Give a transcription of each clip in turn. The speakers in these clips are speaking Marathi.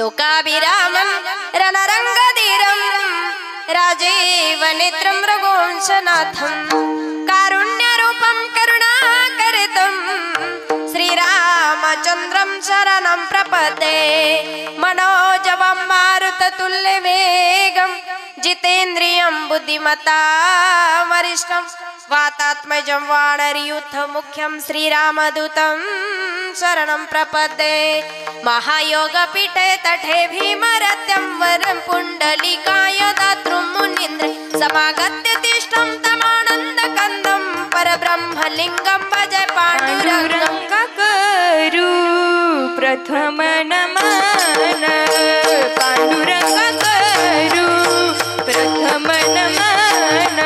लोकाभिरामं रणरंगधीरं राजीव नेत्रं रघुवंशनाथं कारुण्यरूपं करुणाकरितं श्रीरामचन्द्रं शरणं प्रपद्ये मनोजवं मारुततुल्यवेगं जितेन्द्रियं बुद्धिमतां वरिष्ठं वातात्मजं वानरयूथमुख्यं श्रीरामदूतं शरणं प्रपद्ये महायोगपीठे तटे भीमरथं वरं पुण्डलिकाय दातृं मुनीन्द्र समागत्य तिष्ठं तमानन्दकन्दं परब्रह्मलिङ्गं भज पाण्डुरङ्गं करू प्रथम नमन पांडुरंग करू प्रथम नमन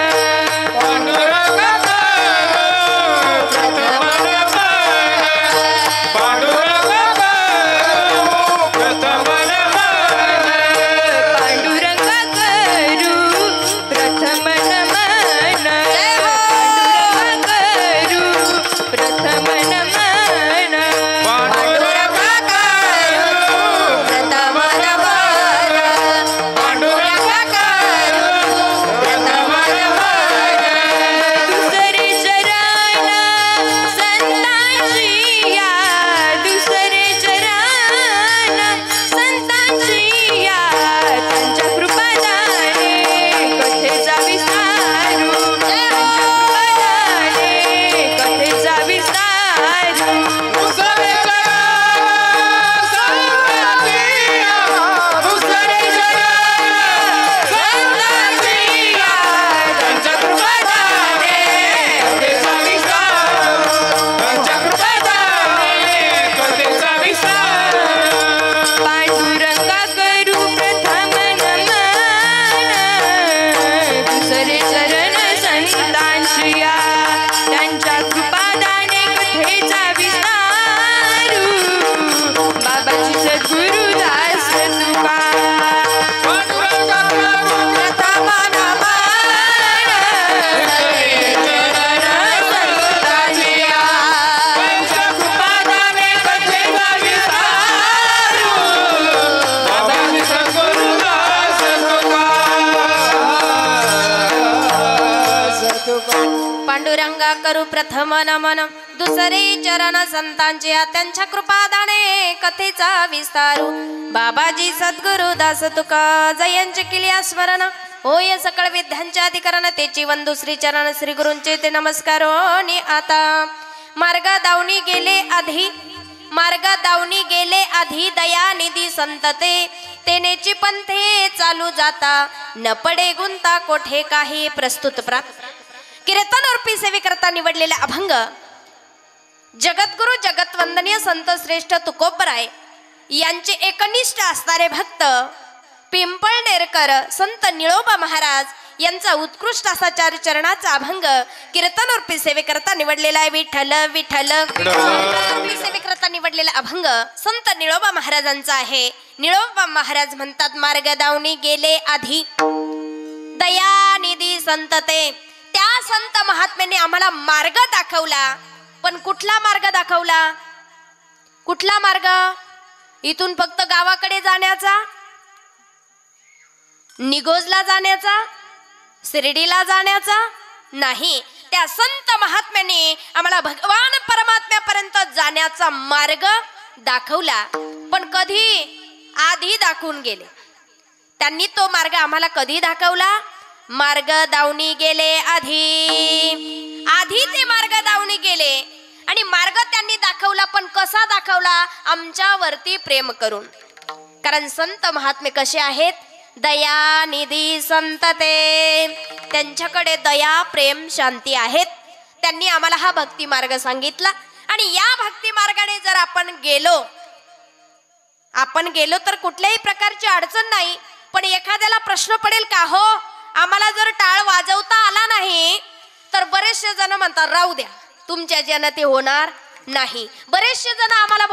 करू प्रथम नमन दुसरे चरण संतांचे त्यांच्या कृपादाने कथेचा विस्तारू बाबाजी सद्गुरु दास तुका जयांचे किलिया स्मरण होय सकळ विद्यांचे अधिकरण तेची वंदू श्री चरण श्री गुरूंचे ते नमस्कारो नि आता मार्ग दावणी गेले आधी दया निधी संतते तेनेची पंथे चालू जाता न पडे गुंता कोठे काही प्रस्तुत प्राप्त कीर्तन रूपी सेवेकरता निवडलेले अभंग जगद्गुरु जगतवंदनीय संत श्रेष्ठ तुकोबराय यांचे एकनिष्ठ असणारे भक्त पिंपळनेरकर संत निळोबा महाराज यांचा उत्कृष्ट असा चार चरणाचा अभंग कीर्तन रूपी सेवेकरता निवडलेला आहे विठ्ठल विठ्ठल सेवेकरता निवडलेला अभंग संत निळोबा महाराजांचा आहे निळोबा महाराज म्हणतात मार्ग दावणी गेले आधी दयानिधी संतते त्या संत महात्म्याने आम्हाला मार्ग दाखवला पण कुठला मार्ग दाखवला कुठला मार्ग इथून फक्त गावाकडे जाण्याचा निगोजला जाण्याचा शिर्डीला जाण्याचा नाही त्या संत महात्म्याने आम्हाला भगवान परमात्म्यापर्यंत जाण्याचा मार्ग दाखवला पण कधी आधी दाखवून गेले त्यांनी तो मार्ग आम्हाला कधी दाखवला मार्ग दावणी गेले आधी ते मार्ग दावणी गेले आणि मार्ग त्यांनी दाखवला पण कसा दाखवला आमच्यावरती प्रेम करून कारण संत महात्मे कसे आहेत दयानिधी संतते त्यांच्याकडे दया प्रेम शांती आहेत त्यांनी आम्हाला हा भक्ती मार्ग सांगितला आणि या भक्ती मार्गाने जर आपण गेलो तर कुठल्याही प्रकारची अडचण नाही पण एखाद्याला प्रश्न पडेल का हो आम्हाला जर टाळ वाजवता आला नाही तर बरेचसे जण म्हणतात राहू द्या तुमच्या ज्यानं ते होणार नाही बरेचसे जण आम्हाला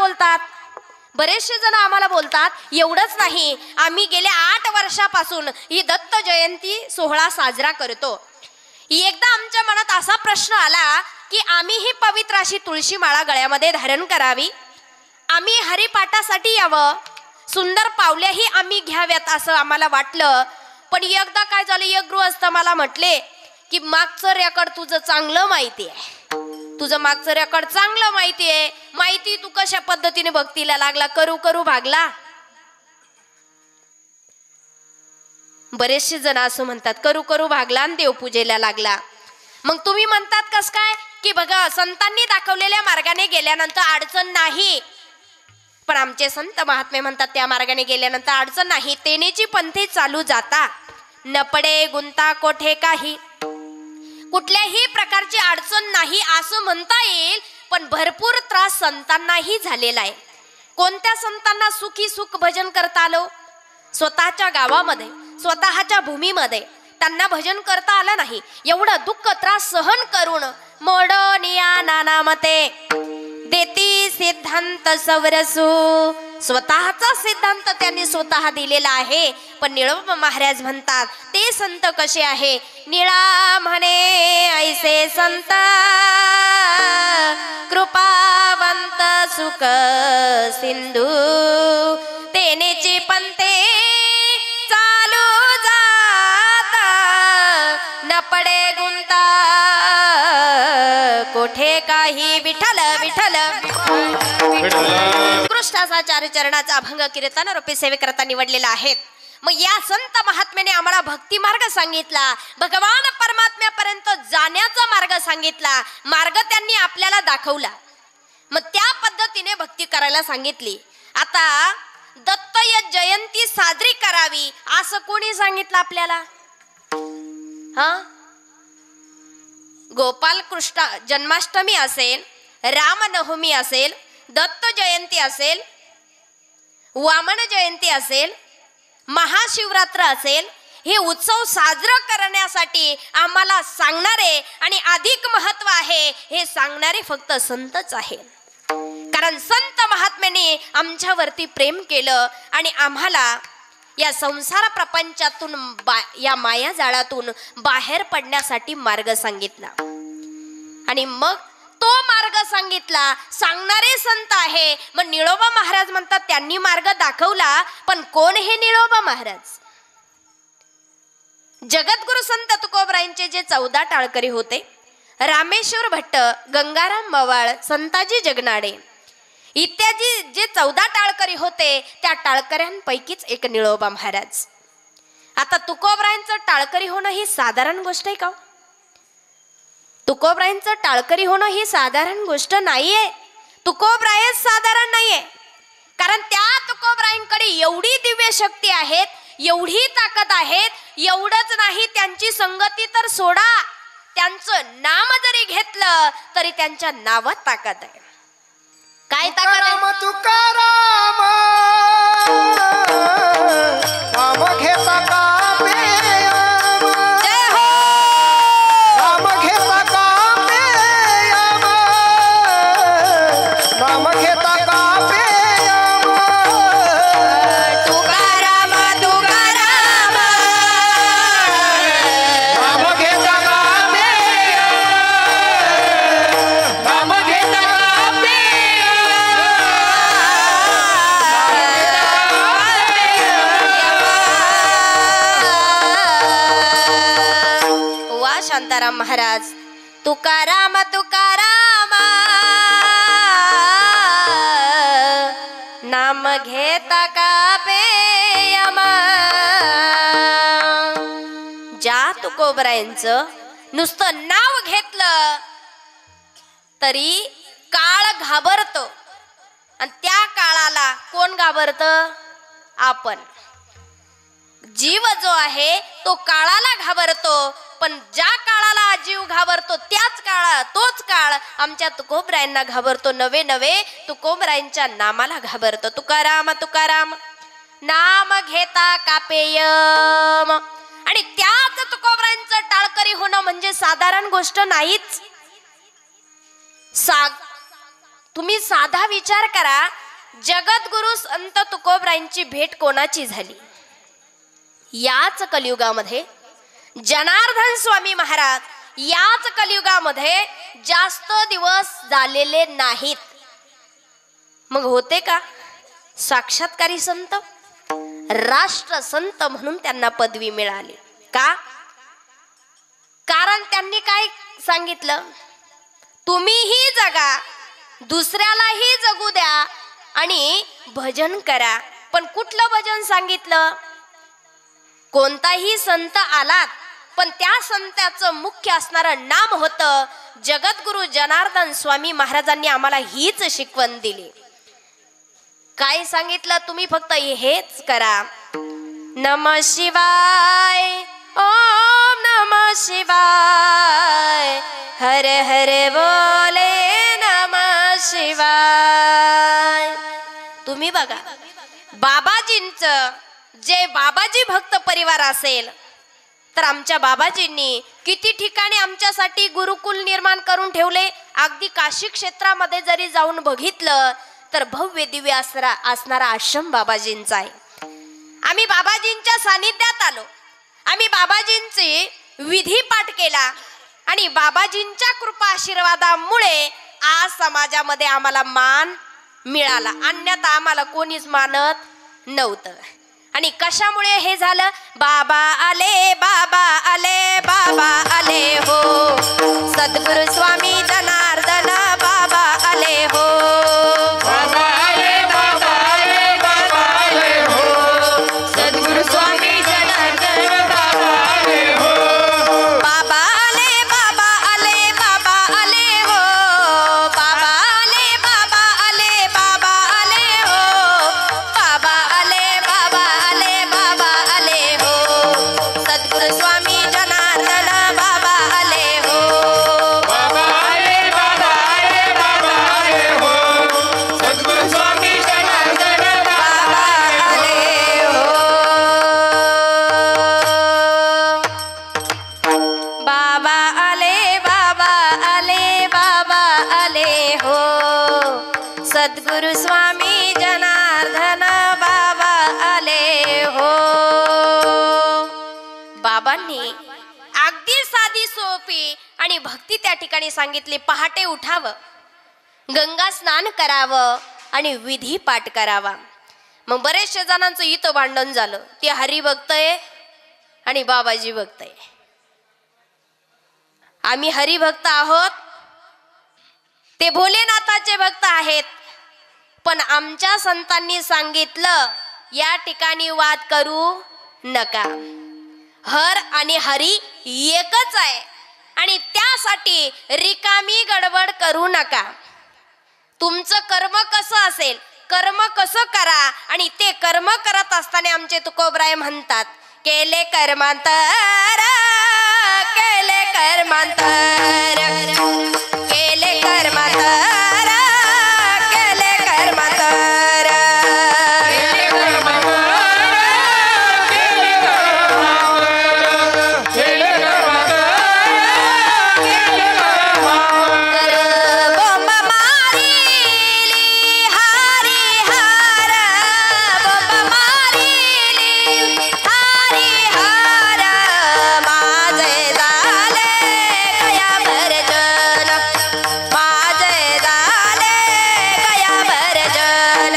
बोलतात एवढंच नाही आम्ही गेल्या 8 वर्षापासून ही दत्त जयंती सोहळा साजरा करतो एकदा आमच्या मनात असा प्रश्न आला की आम्ही ही पवित्र अशी तुळशी माळा गळ्यामध्ये धारण करावी आम्ही हरिपाठासाठी यावं सुंदर पावल्याही आम्ही घ्याव्यात असं आम्हाला वाटलं. पण एकदा काय झालं, एक गृहस्थ मला म्हटले की मागचं रेकॉर्ड तुझं चांगलं माहिती आहे, तुझं मागचं रेकॉर्ड चांगलं माहिती आहे, माहिती तू कशा पद्धतीने भक्तीला लागला, करू करू भागला. बरेचसे जण असं म्हणतात करू करू भागला आणि देवपूजेला लागला. मग तुम्ही म्हणतात कस काय की बघा संतांनी दाखवलेल्या मार्गाने गेल्यानंतर अडचण नाही, पण आमचे संत महात्मे म्हणतात त्या मार्गाने गेल्यानंतर अडचण नाही. तेनेची पंथे चालू जाता न पडे गुंता कोठे काही, कुठल्याही प्रकारची अडचण नाही असं म्हणता येईल. पण भरपूर त्रास संतांनाही झालेला आहे. कोणत्या संतांना सुखी सुख भजन करता आलो? स्वतःच्या गावामध्ये स्वतःच्या भूमीमध्ये त्यांना भजन करता आलं नाही. एवढं दुःख त्रास सहन करून मोडनिया नानामते देती सिद्धांत सवरसू, स्वतःचा सिद्धांत त्यांनी स्वतः दिलेला आहे. पण निळोबा महाराज म्हणतात ते संत कसे आहे? निळा म्हणे ऐसे संत कृपावंत सुख सिंधू, तेनेची पंथे चालू जाता न पडे गुंता कोठे काही. विठ्ठल विठ्ठल कृष्णाचा चार चरणाचा अभंग कीर्तन रूपी सेवेकरता निवडलेला आहे. मग या संत महात्म्याने आम्हाला भक्ती मार्ग सांगितला, भगवान परमात्म्यापर्यंत जाण्याचा मार्ग सांगितला, मार्ग त्यांनी आपल्याला दाखवला. मग त्या पद्धतीने भक्ती करायला सांगितली. आता दत्त जयंती साजरी करावी असं कोणी सांगितलं आपल्याला? हा, गोपाल कृष्ण जन्माष्टमी असेल, रामनवमी असेल, दत्त जयंती असेल, वामन जयंती असेल, महाशिवरात्र असेल, हे उत्सव साजरा करण्यासाठी आम्हाला सांगणारे आणि अधिक महत्व आहे हे सांगणारे फक्त संतच आहे. कारण संत महात्म्याने आमच्यावरती प्रेम केलं आणि आम्हाला या संसार प्रपंचातून या माया जाळातून बाहेर पडण्यासाठी मार्ग सांगितला. आणि मग तो मार्ग सांगितला, सांगणारे संत आहे. मग निळोबा महाराज म्हणतात त्यांनी मार्ग दाखवला. पण कोण हे निळोबा महाराज? जगद्गुरु संत तुकोबरायांचे जे 14 टाळकरी होते, रामेश्वर भट्ट, गंगाराम मवाळ, संताजी जगनाडे इत्यादी जे 14 टाळकरी होते, त्या टाळकऱ्यांपैकीच एक निळोबा महाराज. आता तुकोबरायांचं टाळकरी होणं ही साधारण गोष्ट आहे का? तुकोबरायांचं टाळकरी होणं ही साधारण गोष्ट नाहीये. तुकोबरायच साधारण नाहीये. कारण त्या तुकोबरायांकडे एवढी दिव्य शक्ती आहेत, एवढी ताकद आहेत. एवढंच नाही, त्यांची संगती तर सोडा, त्यांचं नाम जरी घेतलं तरी त्यांच्या नावात ताकद आहे. काय ताकद आहे? तुकाराम नाम घेता कामे जय हो. नाम घेता कामे नाम घेता कामे तुकाराम तुकाराम नाम घेता कामे नाम घेता कामे वा शांताराम महाराज. तुकाराम तुकाराम नाम घेता कापे यमा. ज्या तुकोबरायांचं नुसतं नाव घेतलं तरी काळ घाबरतो. आणि त्या काळाला कोण घाबरत? आपण. जीव जो आहे तो काळाला घाबरतो. पण ज्या काळाला जीव घाबरतो तोच काळ आमच्या तुकोबरायांना घाबरतो. नवे नवे तुकोबरायांच्या नामाला घाबरतो. तुकाराम तुकाराम नाम घेता कापेयम. आणि त्याच तुकोबरायांचं टाळकरी होणं म्हणजे साधारण गोष्ट नाहीच. तुम्ही साधा विचार करा, जगद्गुरु संत तुकोबरायांची भेट कोणाची झाली? याच कलियुगामध्ये जनार्दन स्वामी महाराज याच कलियुगामध्ये जास्त दिवस झालेले नाहीत. मग होते का? साक्षात्कारी संत, राष्ट्र संत म्हणून त्यांना पदवी मिळाली. का? कारण त्यांनी काय सांगितलं? तुम्हीही जगा, दुसऱ्यालाही जगू द्या आणि भजन करा. पण कुठलं भजन सांगितलं? कोणताही संत आलात पण त्या संताचं मुख्य असणारं नाम होतं जगद्गुरु जनार्दन स्वामी महाराजांनी आम्हाला हीच शिकवण दिली. काय सांगितलं? तुम्ही फक्त हेच करा. नमः शिवाय, ओम नमः शिवाय, हर हर बोले नमः शिवाय. तुम्ही बघा, बाबाजींचं जे बाबाजी भक्त परिवार असेल तर आमच्या बाबाजींनी किती ठिकाणी आमच्यासाठी गुरुकुल निर्माण करून ठेवले. अगदी काशी क्षेत्रामध्ये जरी जाऊन बघितलं तर भव्य दिव्य असणारा आश्रम बाबाजींचा आहे. आम्ही बाबाजींच्या सानिध्यात आलो, आम्ही बाबाजींचे विधी पाठ केला आणि बाबाजींच्या कृपा आशीर्वादामुळे आज समाजामध्ये आम्हाला मान मिळाला. अन्यथा आम्हाला कोणीच मानत नव्हतं. आणि कशामुळे हे झालं? बाबा आले, बाबा आले, बाबा आले हो, सद्गुरु स्वामी जनार्दन बाबा आले हो. बाबा आले, बाबा आले, बाबा आले हो, सद्गुरु स्वामी जनार्दन बाबा आले हो. बाबा आले, बाबा आले, बाबा आले हो, बाबा आले, बाबा आले, बाबा आले हो, बाबा आले, बाबा आले, बाबा आले हो, सद्गुरु स्वामी जनार्दन बाबा आले हो. बाबा आले, बाबा आले, बाबा आले हो, सद्गुरु स्वामी जनार्दन बाबा आले हो. बाबा आले, बाबा आले, बाबा आले हो, सद्गुरु स्वामी जनार्दन बाबा आले हो. बाबांनी अगदी साधी सोपी आणि भक्ती त्या ठिकाणी सांगितली. पहाटे उठावं, गंगा स्नान करावं आणि विधी पाठ करावा. मग बरेचशे जणांचं इथं भांडण झालं. ते हरी बघतय आणि बाबाजी बघतय. आम्ही हरिभक्त आहोत, ते भोलेनाथाचे भक्त आहेत. पण आमच्या संतांनी सांगितलं या ठिकाणी वाद करू नका. हर आणि हरी एकच आहे आणि त्यासाठी रिकामी गडबड करू नका. तुमचं कर्म कसं असेल, कर्म कसं करा. आणि ते कर्म करत असताना आमचे तुकोबराय म्हणतात, केले कर्मांतर, केले कर्मांतर, केले कर्मांतर, केले कर्मांतर, केले कर्मांतर, केले कर्मांतर, केले कर्मांतर, केले कर्मांतर. बोंब मारिली हरिहर, बोंब मारिली हरिहर, माझे झाले गया भरजन, माझे झाले गया भरजन.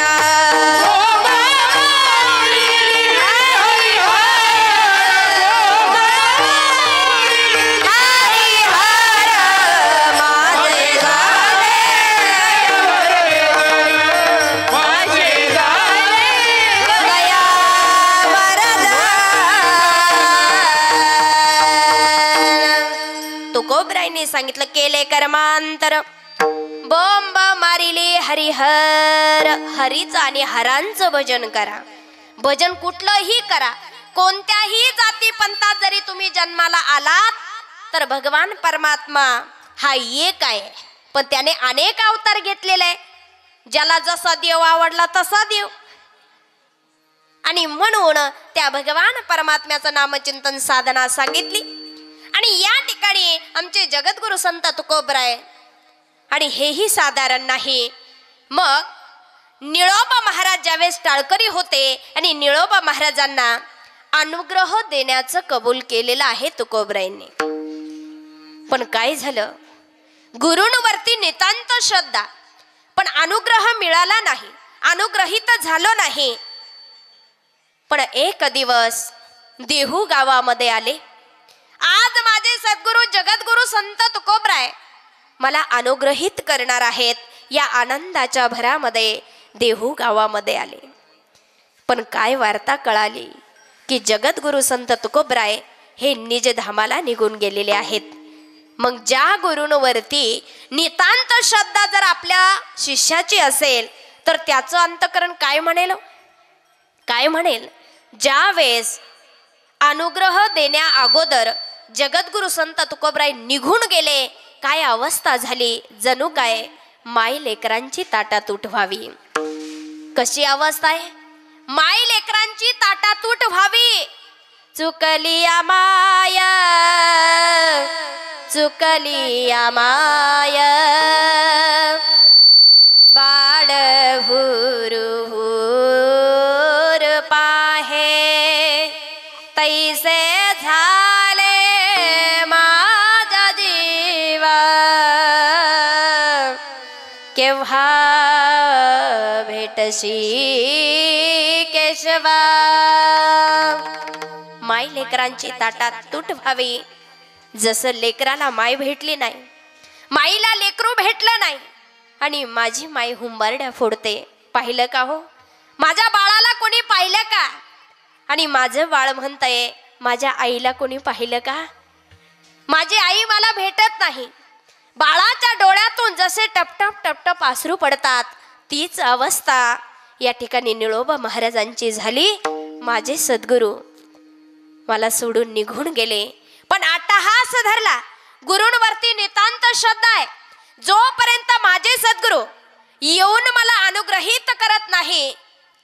हरिहर माझे झाले गया भरजन. तुकोबरायने सांगितलं केले कर्मांतर, बोंब मारिले हरिहर. हरीचं आणि हरांचं भजन करा. भजन कुठलंही करा. कोणत्याही जाती पंथात जरी तुम्ही जन्माला आलात तर भगवान परमात्मा हा एक आहे. पण त्याने अनेक अवतार घेतलेले आहे. ज्याला जसा देव आवडला तसा देव. आणि म्हणून त्या भगवान परमात्म्याचं नामचिंतन साधना सांगितली. आणि या ठिकाणी आमचे जगद्गुरु संत तुकोबराय, आणि हेही साधारण नाही, मग निळोबा महाराज ज्यावेळेस टाळकरी होते आणि निळोबा महाराजांना अनुग्रह देण्याचं कबूल केलेलं आहे तुकोबरायांनी. पण काय झालं, गुरूंवरती नितांत श्रद्धा, पण अनुग्रह मिळाला नाही. अनुग्रहित झालो नाही. पण एक दिवस देहू गावामध्ये आले. आज माझे सद्गुरू जगद्गुरु संत तुकोबराय मला अनुग्रहित करणार आहेत. या आनंदाच्या भरामध्ये देहू गावामध्ये आले. पण काय वार्ता कळाली की जगद्गुरु संत तुकोबराय हे निज धामाला निघून गेलेले आहेत. मग ज्या गुरूंवरती नितांत श्रद्धा जर आपल्या शिष्याची असेल तर त्याचं अंतकरण काय म्हणेल? काय म्हणेल? ज्या वेळेस अनुग्रह देण्या अगोदर जगद्गुरु संत तुकोबराय निघून गेले, काय अवस्था झाली? जणू काय माय लेकरांची ताटातूट व्हावी. कशी अवस्था आहे? माय लेकरांची ताटातूट व्हावी. चुकली माया, चुकली माया, बाळ हुरु हुर पाहे, तैसे झाले माझा जीवा, केव्हा भेटशी केशवा. माय लेकरांची ताटात तूट व्हावी. जसं लेकराला माय भेटली नाही, माईला लेकरू भेटलं नाही आणि माझी माय हुंबारड्या फोडते. पाहिलं का हो? माझ्या बाळाला कोणी पाहिलं का? आणि माझं बाळ म्हणतंय माझ्या आईला कोणी पाहिलं का? माझी आई मला भेटत नाही. बाळाच्या डोळ्यातून जसे टपटप टपटप अश्रू पडतात तीच अवस्था या ठिकाणी निळोबा महाराजांची झाली. माझे सद्गुरू मला सोडून निघून गेले, पण अट्टहास धरला. गुरूंवरती नितांत श्रद्धा आहे. जोपर्यंत माझे सद्गुरू येऊन मला अनुग्रहित करत नाही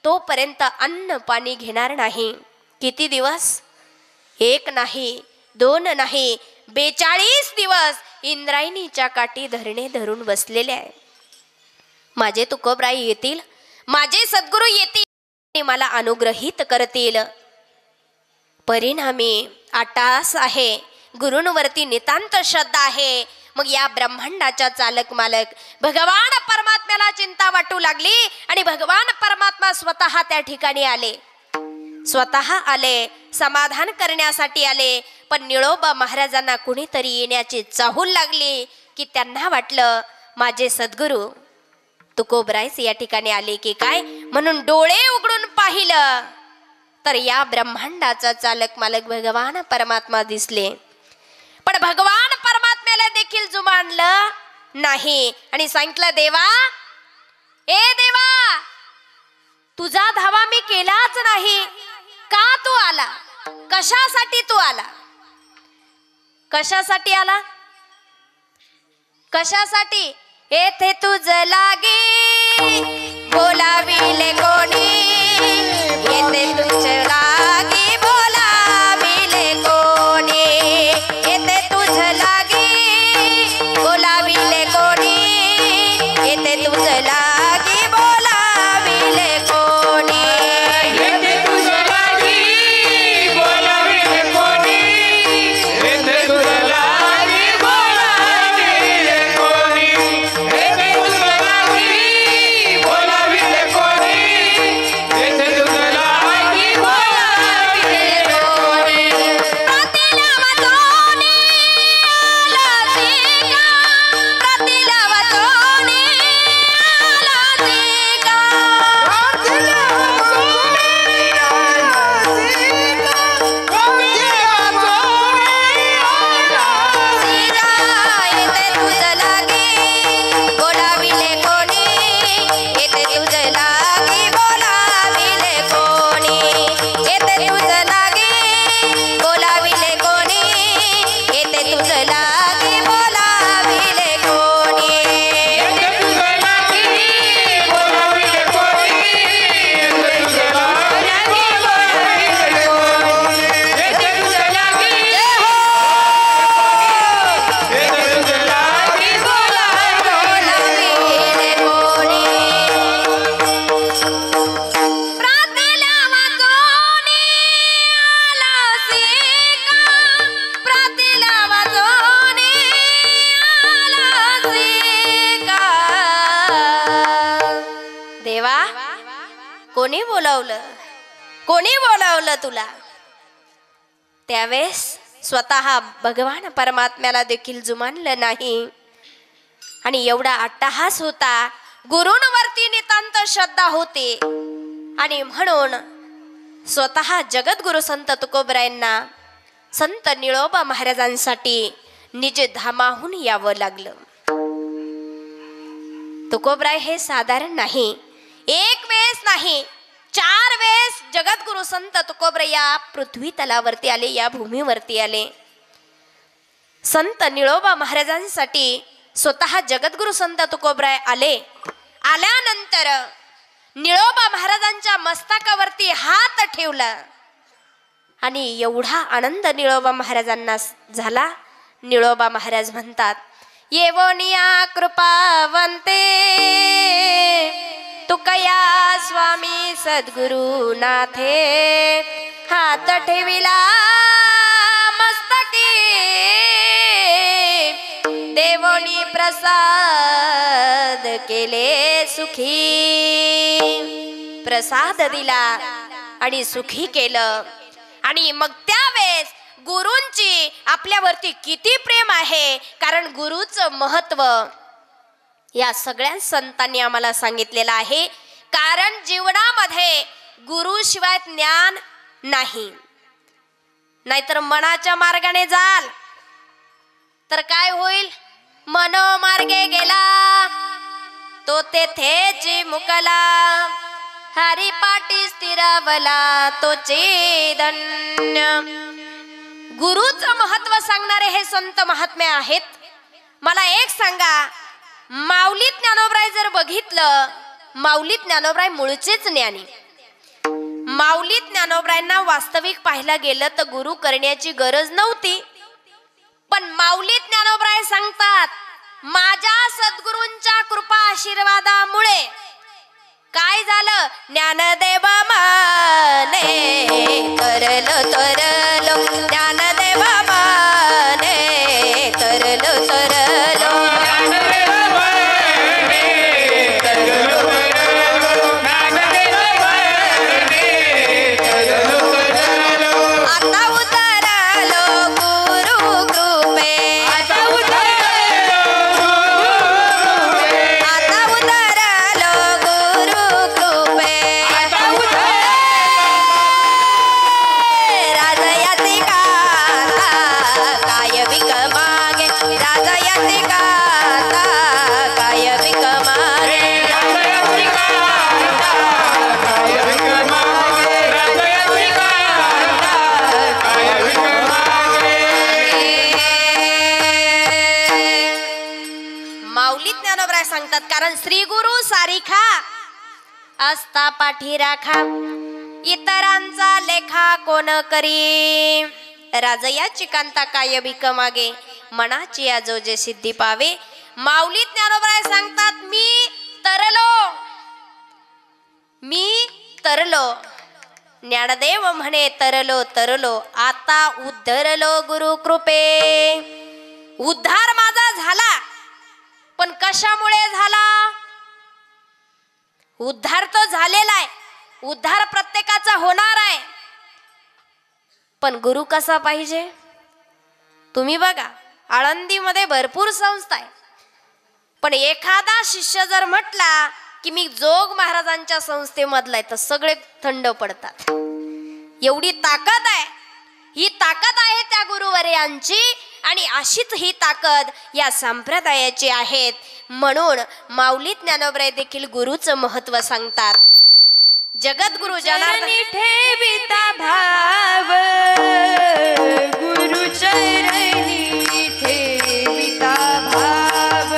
तोपर्यंत अन्न पाणी घेणार नाही. किती दिवस? एक नाही, दोन नाही, 42 दिवस इंद्रायणीच्या काठी धरणे धरून बसलेले आहे. माझे तुकोबराय येतील, माझे सद्गुरू येतील आणि मला अनुग्रहित करतील. परिणामी अट्टहास आहे, गुरूंवरती नितांत श्रद्धा आहे. मग या ब्रह्मांडाच्या चालक मालक भगवान परमात्म्याला चिंता वाटू लागली आणि भगवान परमात्मा स्वतः त्या ठिकाणी आले. स्वतः आले, समाधान करण्यासाठी आले. पण निळोबा महाराजांना कुणीतरी येण्याची चाहूल लागली की त्यांना वाटलं माझे सद्गुरू तुकोबरायच या ठिकाणी आले की काय, म्हणून डोळे उघडून पाहिलं तर या ब्रह्मांडाचा चालक मालक भगवान परमात्मा दिसले. पण भगवान परमात्म्याला देखील जुमानलं नाही आणि सांगितलं देवा, ए देवा, तुझा धावा मी केलाच नाही. का तू आला? कशासाठी तू आला? कशासाठी आला? कशासाठी? येथे तुझ लागे बोलाविले कोणी, येथे तुझ लागे बोलाविले कोणी, येथे तुझ लागे बोलाविले कोणी, येथे तुझ लागे बोलाविले कोणी, येथे तुझ लागी बोलाविले कोणी, येथे तुझ लागी बोलाविले कोणी, येथे तुझ लागी बोलाविले कोणी, कोणी बोलावलं तुला? त्यावेळेस स्वतः भगवान परमात्म्याला देखील जुमानलं नाही आणि एवढा अट्टहास होता, गुरूंवरती नितांत श्रद्धा होते आणि म्हणून स्वतः जगद्गुरु संत तुकोबरायांना संत निळोबा महाराजांसाठी निज धामाहून यावं लागलं. तुकोबराय हे साधारण नाही, एक वेळेस नाही 4 वेळेस जगद्गुरु संत तुकोबराय या पृथ्वी तलावरती आले, या भूमीवरती आले. संत निळोबा महाराजांसाठी स्वतः जगद्गुरु संत तुकोबराय आले. आल्यानंतर निळोबा महाराजांच्या मस्तकावरती हात ठेवला आणि एवढा आनंद निळोबा महाराजांना झाला. निळोबा महाराज म्हणतात, येवोनिया कृपावंते तुकया स्वामी सद्गुरु नाथे, हात ठेविला मस्तकी देवोनी प्रसाद केले सुखी. प्रसाद दिला आणि सुखी केलं. आणि मग त्यावेळेस गुरूंची आपल्यावरती किती प्रेम आहे, कारण गुरुचं महत्व या सगळ्या संतांनी आम्हाला सांगितलेलं आहे. कारण जीवनामध्ये गुरुशिवाय ज्ञान नाही. नाहीतर मनाच्या मार्गाने जाल तर काय होईल? मनोमार्गे गेला तो तेथेच मुकला, हरिपाठी स्थिरावला तो चेदन्य. गुरुचं महत्व सांगणारे हे संत महात्मे आहेत. मला एक सांगा, माऊली ज्ञानोबराय जर बघितलं, माऊली ज्ञानोबराय मूळचेच ज्ञानी. माऊली ज्ञानोबरायांना वास्तविक पाहायला गेलं तर गुरु करण्याची गरज नव्हती. पण माऊली ज्ञानोबराय सांगतात, माझ्या सद्गुरूंच्या कृपा आशीर्वादामुळे काय झालं? ज्ञानदेव माने तरलो तरलो, ज्ञानदेव माने तरलो तरलो. आता उतरलो गुरु कृपे, आता उतरलो गुरु कृपे, राजयाती गाता काय विक मागे, राजयाती गाता काय विक मागे. माऊली ज्ञानोबराय सांगतात, कारण श्री गुरु सारिखा असता पाठी राखा, इतरांचा लेखा कोण करी. राजयाची कांता काय भिक मागे, मनाची आजोजे सिद्धी पावे. माऊली ज्ञानोबराय सांगतात, मी तरलो. ज्ञानदेव म्हणे तरलो तरलो, आता उद्धरलो गुरु कृपे. उद्धार माझा झाला, पण कशामुळे झाला? उद्धार तो झालेला आहे, उद्धार प्रत्येकाचा होणार आहे. पण गुरु कसा पाहिजे? तुम्ही बघा, आळंदीमध्ये भरपूर संस्था आहे, पण एखादा शिष्य जर म्हटला की मी जोग महाराजांच्या संस्थेमधला आहे तर सगळे थंड पडतात. एवढी ताकद आहे, ही ताकद आहे त्या गुरुवर्यांची आणि अशीच ही ताकद या संप्रदायाची आहेत. म्हणून माऊली ज्ञानोबराय देखील गुरुचं महत्व सांगतात. जगद्गुरु जनार्दन ठेविता भाव, गुरु चरणी ठेविता भाव,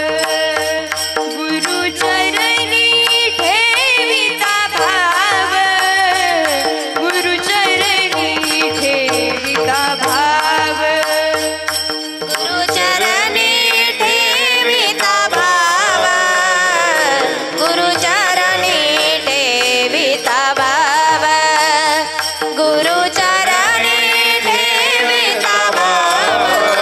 गुरु चरणी ठेविता भाव, गुरु चरणी ठेविता भाव, गुरु चरणी ठेविता भाव, गुरु चरणी ठेविता भाव, गुरु चरणी ठेविता भाव.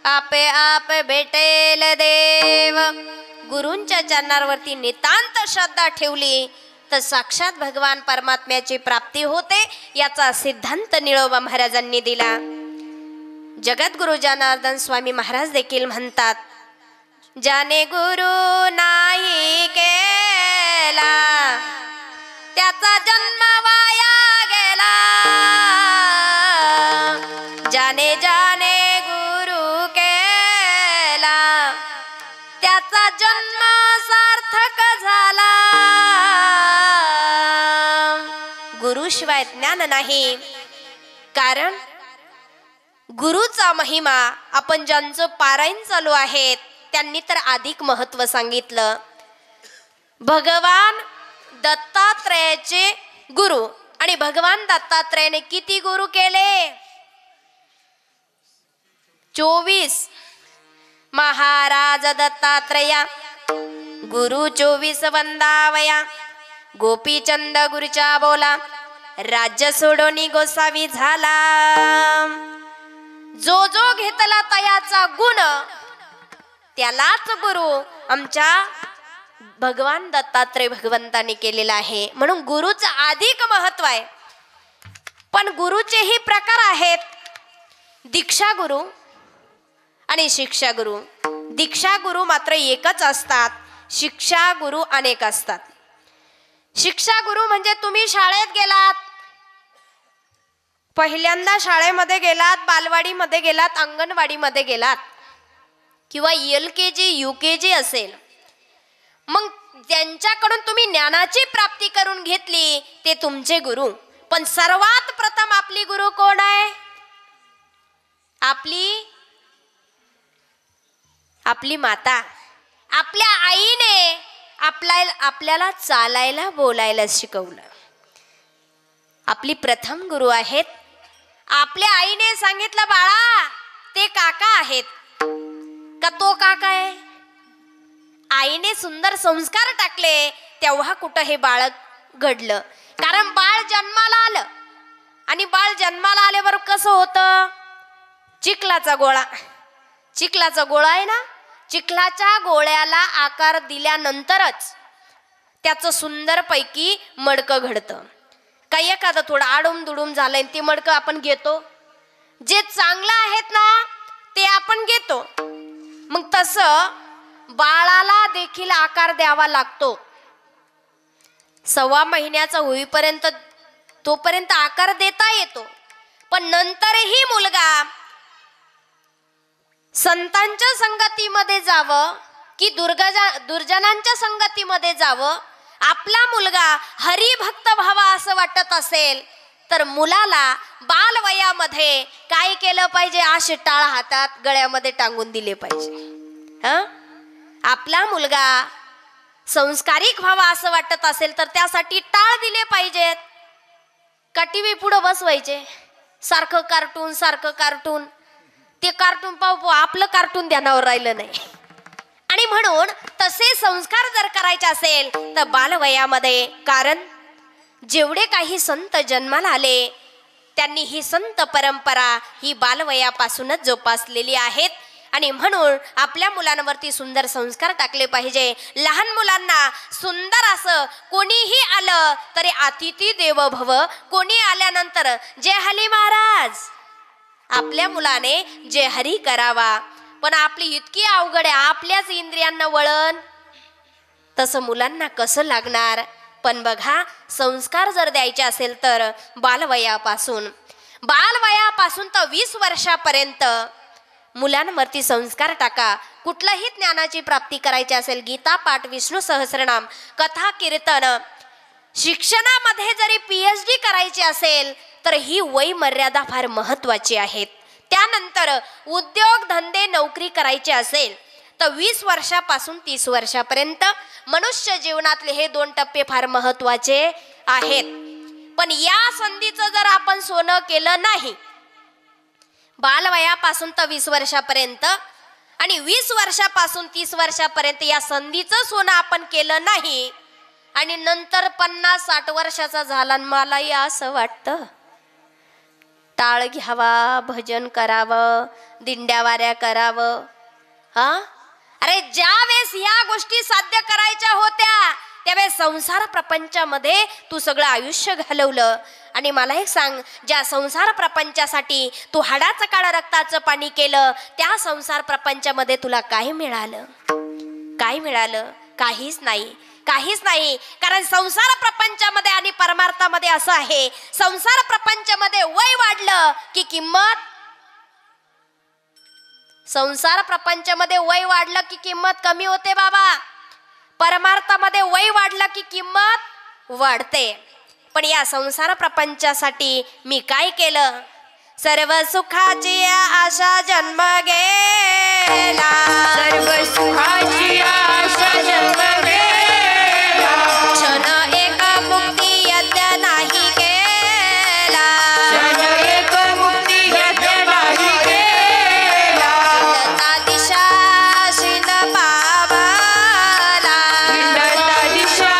आपे आप भेटेल देव. गुरूंच्या चरणांवरती नितांत श्रद्धा ठेवली तर साक्षात भगवान परमात्म्याची प्राप्ती होते. याचा सिद्धांत निळोबा महाराजांनी दिला. जगद्गुरु जनार्दन स्वामी महाराज देखील म्हणतात, ज्याने गुरु नाही केला त्याचा जन्म वाया गेला. ज्याने ज्याने गुरु केला त्याचा जन्म सार्थक झाला. गुरुशिवाय ज्ञान नाही. कारण गुरुचा महिमा आपण ज्यांचं पारायण चालू आहेत त्यांनी तर अधिक महत्व सांगितलं. भगवान दत्तात्रयाचे गुरु आणि भगवान दत्तात्रयाने किती गुरु केले? 24. महाराज दत्तात्रया गुरु 24 वंदावया. गोपीचंद गुरुच्या बोला राज्य सोडोनी गोसावी झाला. जो जो घेतला तयाचा गुण त्यालाच गुरु आमच्या भगवान दत्तात्रय भगवंताने केलेला आहे. म्हणून गुरुचं अधिक महत्व आहे. पण गुरुचेही प्रकार आहेत, दीक्षा गुरु आणि शिक्षा गुरु. दीक्षा गुरु मात्र एकच असतात, शिक्षा गुरु अनेक असतात. शिक्षा गुरु म्हणजे तुम्ही शाळेत गेलात, पहिल्यांदा शाळेमध्ये गेलात, बालवाडीमध्ये गेलात, अंगणवाडीमध्ये गेलात किंवा LKG UKG असेल, मग ज्यांच्याकडून तुम्ही ज्ञानाची प्राप्ती करून घेतली ते तुमचे गुरु. पण सर्वात प्रथम आपली गुरु कोण आहे? आपली माता. आपल्या आईने आपल्याला चालायला बोलायला शिकवलं. आपली प्रथम गुरु आहेत. आपल्या आईने सांगितलं, बाळा ते काका आहेत का, तो काका आहे. आईने सुंदर संस्कार टाकले तेव्हा कुठं हे बाळक घडलं. कारण बाळ जन्माला आलं आणि बाळ जन्माला आल्याबरोबर कसं होतं? चिखलाचा गोळा आहे ना, चिखलाच्या गोळ्याला आकार दिल्यानंतरच त्याचं सुंदर पैकी मडकं घडतं. काही एखादं थोडं आडूम दुडूम झालंय ते मडकं आपण घेतो. जे चांगलं आहेत ना ते आपण घेतो. मग तसं बाळाला देखील आकार द्यावा लागतो. 1.25 महिन्याचा होईपर्यंत तोपर्यंत आकार देता येतो. पण नंतरही मुलगा संतांच्या संगतीमध्ये जावं की दुर्जनांच्या संगतीमध्ये जावं, आपला मुलगा हरिभक्त व्हावा असं वाटत असेल तर मुलाला बालवयामध्ये काय केलं पाहिजे? असे टाळ हातात गळ्यामध्ये टांगून दिले पाहिजे. आपला मुलगा संस्कारिक व्हावा असं वाटत असेल तर त्यासाठी टाळ दिले पाहिजेत. का टीव्ही पुढे बसवायचे सारखं कार्टून ते कार्टून पाहू आपलं कार्टून ध्यानावर राहिलं नाही. आणि म्हणून तसे संस्कार जर करायचे असेल तर बालवयामध्ये, कारण जेवढे काही संत जन्माला आले त्यांनी ही संत परंपरा ही बालवयापासूनच जोपासलेली आहेत. आणि म्हणून आपल्या मुलांवरती सुंदर संस्कार टाकले पाहिजे. लहान मुलांना सुंदर असं कोणीही आलं तरी अतिथी देवो भव, कोणी आल्यानंतर जय हरी महाराज, आपल्या मुलाने जय हरी करावा. पण आपली इतकी अवघड आहे, आपल्याच इंद्रियांना वळण, तसं मुलांना कसं लागणार? पण बघा, संस्कार जर द्यायचे असेल तर बालवयापासून तर 20 वर्षापर्यंत मुलांवरती संस्कार टाका. कुठलंही ज्ञानाची प्राप्ती करायची असेल, गीता पाठ, विष्णू सहस्रनाम, कथा, कीर्तन, शिक्षणामध्ये जरी PhD करायची असेल तर ही वय मर्यादा फार महत्वाची आहेत. त्यानंतर उद्योग धंदे नोकरी करायची असेल तर 20 वर्षापासून 30 वर्षापर्यंत मनुष्य जीवनातले हे 2 टप्पे फार महत्वाचे आहेत. पण या संधीचं जर आपण सोनं केलं नाही, बालवयापासून तर 20 वर्षापर्यंत आणि 20 वर्षापासून 30 वर्षापर्यंत या संधीचं सोनं आपण केलं नाही आणि नंतर 50-60 वर्षाचा झाला मलाही असं वाटतं टाळ घ्यावा, भजन करावं, दिंड्या वाऱ्या करावं. हा, अरे ज्या वेळेस ह्या गोष्टी साध्य करायच्या होत्या त्यावेळेस संसार प्रपंचामध्ये तू सगळं आयुष्य घालवलं. आणि मला एक सांग, ज्या संसार प्रपंचासाठी तू हाडाचं काळं रक्ताचं पाणी केलं, त्या संसार प्रपंचामध्ये तुला काय मिळालं? काय मिळालं? काहीच नाही, काहीच नाही. कारण संसार प्रपंचामध्ये आणि परमार्थामध्ये असं आहे, संसार प्रपंचामध्ये वय वाढलं की किंमत, संसार प्रपंचामध्ये वय वाढलं की किंमत कमी होते बाबा. परमार्थामध्ये वय वाढलं की किंमत वाढते. पण या संसार प्रपंचासाठी मी काय केलं? सर्व सुखाची आशा जन्म गेला, सर्व सुखाची आशा जन्म गेला, क्षण एक मुक्ती यज्ञ नाही केला, क्षण एक मुक्ती यज्ञ नाही केला, हिंडता दिशा शिन पावला, हिंडता दिशा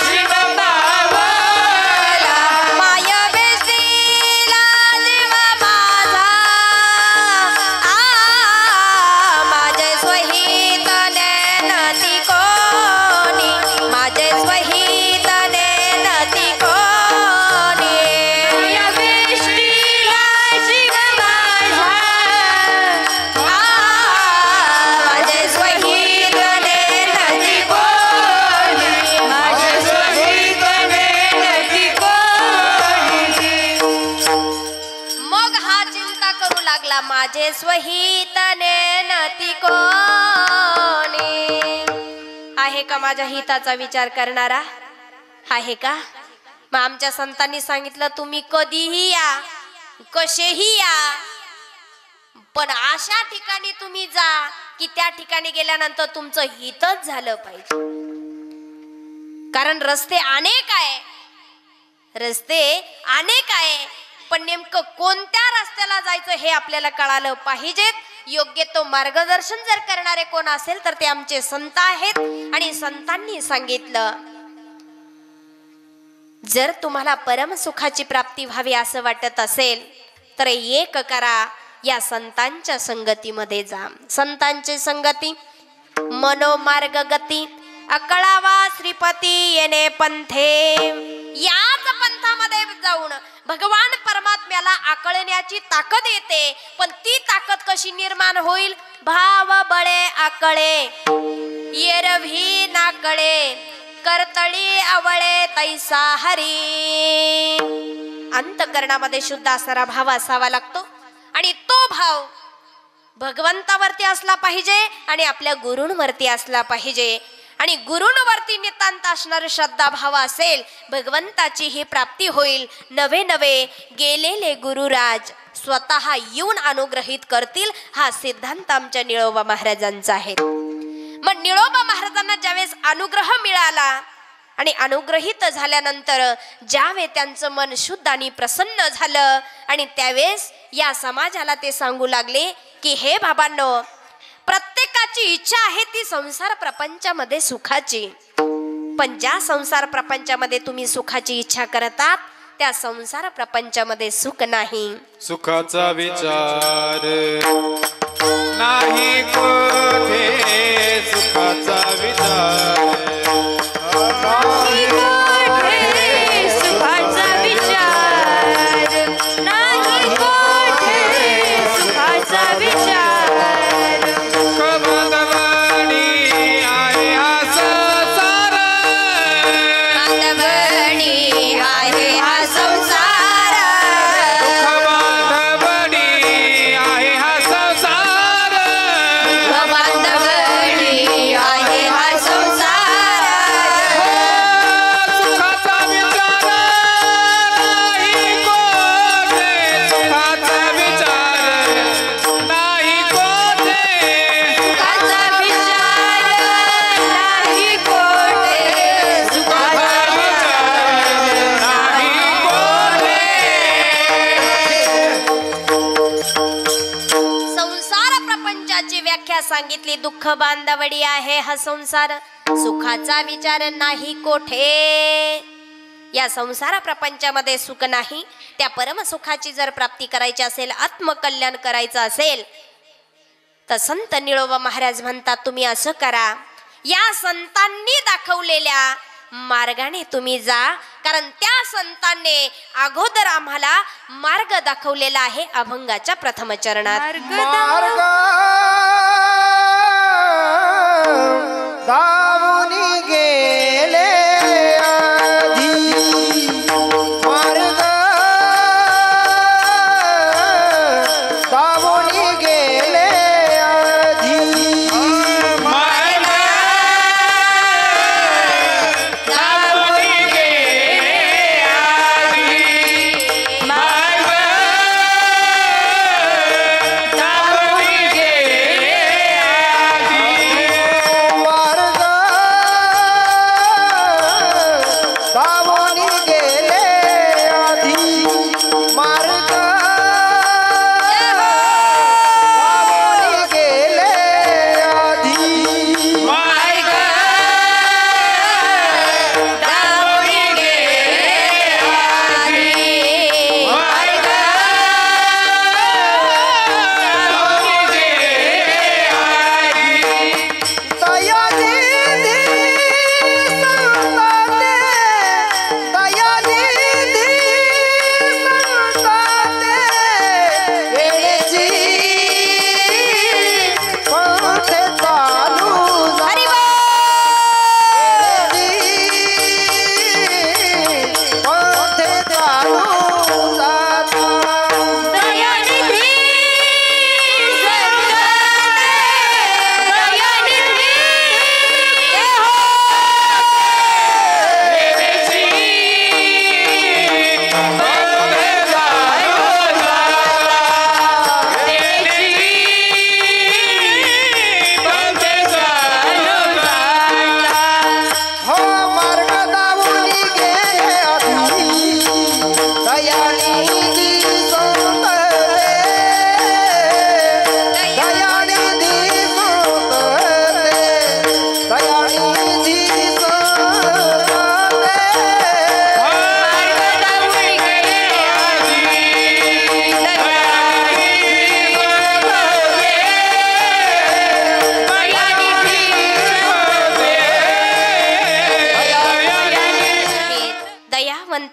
शिव पावला, माय बेसीला जीव माझा, माझे स्वहित नेनती कोणी, माझे स्वहित नेनती कोणी, या वेष्टीला जीव माझा, माझे स्वहित नेनती कोणी, माझे स्वहित नेनती कोणी. मग हा चिंता करू लागला, माझे स्वहित नेनती कोणी. आहे का माझ्या हिताचा विचार करणारा? आहे का? मग आमच्या संतांनी सांगितलं, तुम्ही कधीही या, कसेही या, पण अशा ठिकाणी तुम्ही जा की त्या ठिकाणी गेल्यानंतर तुमचं हितच झालं पाहिजे. कारण रस्ते अनेक आहे, रस्ते अनेक आहे, पण नेमकं कोणत्या रस्त्याला जायचं हे आपल्याला कळालं पाहिजे. योग्य तो मार्गदर्शन जर करणारे कोण असेल तर ते आमचे संत आहेत. आणि संतांनी सांगितलं, जर तुम्हाला परम सुखाची प्राप्ती व्हावी असं वाटत असेल तर एक करा, या संतांच्या संगतीमध्ये जा. संतांची संगती मनोमार्ग गती, अकळावा श्रीपती येणे पंथे. याच पंथामध्ये जाऊन भगवान परमात्म्याला आकळण्याची ताकद येते. पण ती ताकद कशी निर्माण होईल? भाव बळे आकळे, येरवी नाकळे, करतळी आवळे तैसा हरी. अंतकरणामध्ये शुद्ध असणारा भाव असावा लागतो. आणि तो भाव भगवंतावरती असला पाहिजे आणि आपल्या गुरूंवरती असला पाहिजे. आणि गुरूंवरती नितांत असणारे श्रद्धा भाव असेल, भगवंताची ही प्राप्ती होईल. नवे नवे गेलेले गुरुराज स्वतः येऊन अनुग्रहित करतील. हा सिद्धांत आमच्या निळोबा महाराजांचा आहे. मग निळोबा महाराजांना ज्यावेळेस अनुग्रह मिळाला आणि अनुग्रहित झाल्यानंतर ज्यावेळेस त्यांचं मन शुद्ध आणि प्रसन्न झालं आणि त्यावेळेस या समाजाला ते सांगू लागले की हे बाबांनो, प्रत्येकाची इच्छा आहे ती संसार प्रपंचामध्ये सुखाची, पण ज्या संसार प्रपंचामध्ये तुम्ही सुखाची इच्छा करतात त्या संसार प्रपंचामध्ये सुख नाही. सुखाचा विचार नाही कोठे, सुखाचा विचार नाही कोठे, सुखाचा विचार नाही कोठे, सुखाचा विचार. बांधवणी आहे हा संसार, बांधवणी आहे हा संसार, बांधवणी आहे हा संसार, बांधवणी आहे हा संसार. सुखाचा विचार नाही कोठे, सुखाचा विचार नाही कोठे, सुखाचा विचार नाही कोठे, सुखाचा नाही संसार प्रपंचाची व्याख्या सांगितली. दुःख बांधवडी आहे हा संसार, सुखाचा विचार नाही कोठे. या संसार प्रपंचामध्ये सुख नाही, त्या परमसुखाची जर प्राप्ती करायची असेल, आत्मकल्याण करायचं असेल, तर संत निळोबा महाराज म्हणतात तुम्ही असं करा, या संतांनी दाखवलेल्या मार्गाने तुम्ही जा, कारण त्या संतांनी अगोदर आम्हाला मार्ग दाखवलेला आहे अभंगाच्या प्रथम चरणात. मार्ग दावुनी गेले आधी, मार्ग दावुनी गेले आधी,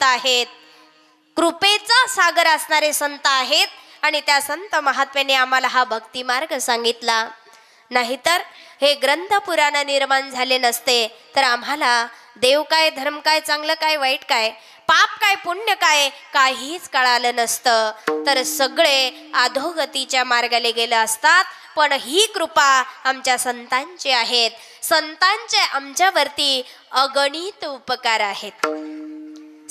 आहेत, कृपेचा सागर असणारे संत आहेत आणि त्या संत महात्म्याने आम्हाला हा भक्ती मार्ग सांगितला. नाहीतर हे ग्रंथ पुराण निर्माण झाले नसते तर आम्हाला देव काय, धर्म काय, चांगलं काय, वाईट काय, पाप काय, पुण्य काय, काहीच कळालं नसतं. तर सगळे अधोगतीच्या मार्गाला गेले असतात. पण ही कृपा आमच्या संतांची आहेत. संतांचे आमच्यावरती अगणित उपकार आहेत.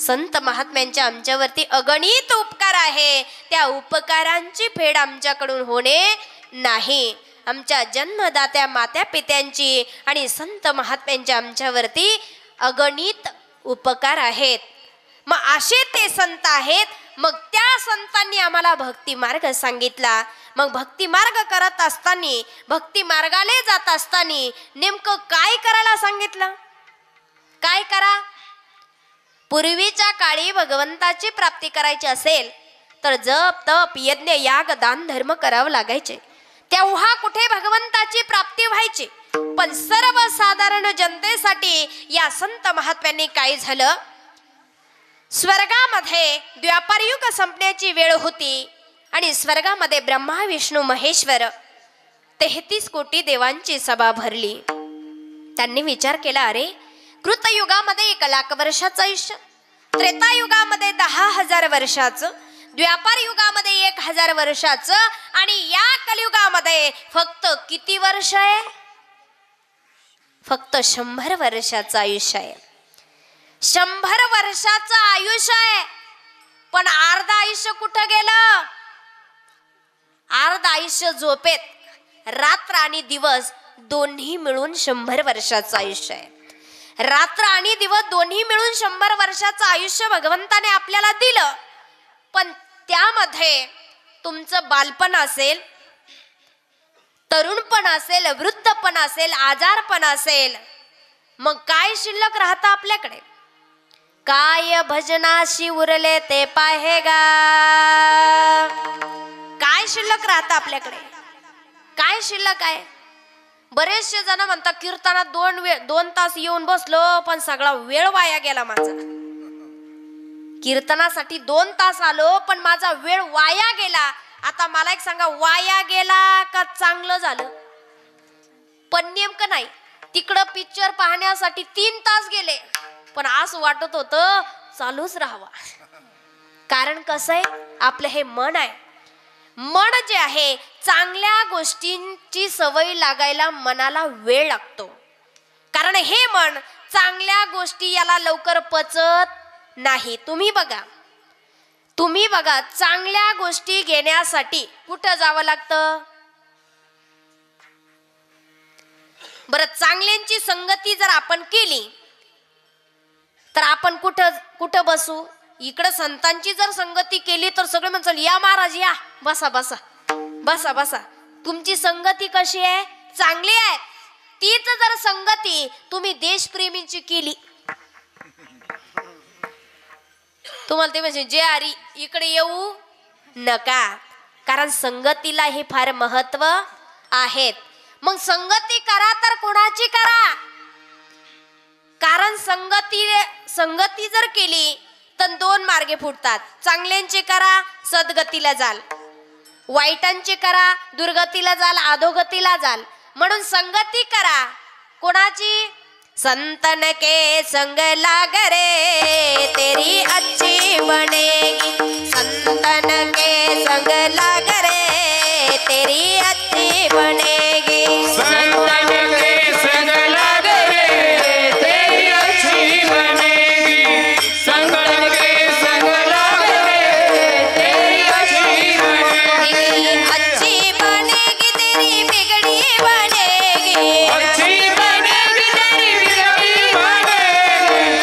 संत महात्म्यांच्या आमच्यावरती अगणित उपकार आहे. त्या उपकारांची फेड आमच्याकडून होणे नाही. आमच्या जन्मदात्या मात्या पित्यांची आणि संत महात्म्यांच्या आमच्यावरती अगणित उपकार आहेत. मग असे ते संत आहेत. मग त्या संतांनी आम्हाला भक्ती मार्ग सांगितला. मग भक्ती मार्ग करत असताना, भक्ती मार्गाले जात असताना नेमकं काय करायला सांगितलं? काय करा? पूर्वीच्या काळी भगवंताची प्राप्ती करायची असेल तर जप, तप, यज्ञ, याग, दान, धर्म करावं लागायचे. तेव्हा कुठे भगवंताची प्राप्ती व्हायची. पण सर्वसाधारण जनतेसाठी या संत महात्म्यांनी काय झालं, स्वर्गामध्ये द्वापार युग संपण्याची वेळ होती आणि स्वर्गामध्ये ब्रह्मा, विष्णू, महेश्वर 33 कोटी देवांची सभा भरली. त्यांनी विचार केला, अरे कृतयुगामध्ये 1,00,000 वर्षाचं आयुष्य, त्रेतायुगामध्ये 10,000 वर्षाचं, द्वापार युगामध्ये 1,000 वर्षाचं आणि या कलियुगामध्ये फक्त किती वर्ष आहे? फक्त 100 वर्षाचं आयुष्य आहे. 100 वर्षाचं आयुष्य आहे. पण अर्ध आयुष्य कुठं गेलं? अर्ध आयुष्य झोपेत. रात्र आणि दिवस दोन्ही मिळून 100 वर्षाचं आयुष्य आहे. रात्र आणि दिवस दोन्ही मिळून 100 वर्षाचं आयुष्य भगवंताने आपल्याला दिलं. पण त्यामध्ये तुमचं बालपण असेल, तरुणपण असेल, वृद्धपण असेल, आजारपण असेल, मग काय शिल्लक राहतं आपल्याकडे? काय भजनाशी उरले ते पाहे गा. काय शिल्लक राहतं आपल्याकडे? काय शिल्लक आहे? बरेचसे जण म्हणतात कीर्तनात 2 तास येऊन बसलो पण सगळा वेळ वाया गेला माझा. कीर्तनासाठी 2 तास आलो पण माझा वेळ वाया गेला. आता मला एक सांगा, वाया गेला का चांगलं झालं? पण नेमकं नाही. तिकडं पिक्चर पाहण्यासाठी 3 तास गेले पण असं वाटत होतं चालूच राहावा. कारण कसं आहे, आपलं हे मन आहे. मन जे आहे, चांगल्या गोष्टींची सवय लागायला मनाला वेळ लागतो. कारण हे मन चांगल्या गोष्टी याला लवकर पचत नाही. तुम्ही बघा चांगल्या गोष्टी घेण्यासाठी कुठं जावं लागतं? बरं, चांगल्यांची संगती जर आपण केली तर आपण कुठं बसू? इकडं संतांची जर संगती केली तर सगळे म्हणतात या महाराज या, बसा बसा बसा बसा. तुमची संगती कशी आहे? चांगली आहे. तीच जर संगती तुम्ही देशप्रेमींची केली, तुम्हाला ते म्हणजे जे आरी इकडे येऊ नका. कारण संगतीला हे फार महत्व आहेत. मग संगती करा तर कोणाची करा? कारण संगती जर केली तर 2 मार्गे फुटतात. चांगल्यांचे करा, सद्गतीला जाल. वाईटांचे करा, दुर्गतीला जाल, अधोगतीला जाल. म्हणून संगती करा. कोणाची? संतन के संग लाग रे तेरी अच्छी बनेगी. संतन के संग लाग रे तेरी अच्छी बनेगी. संतन के संग लाग रे तेरी अच्छी बनेगी. संतन के संग लाग रे तेरी अच्छी बनेगी. अच्छी बनेगी तेरी बिगड़ी बनेगी. अच्छी बनेगी तेरी बिगड़ी बनेगी.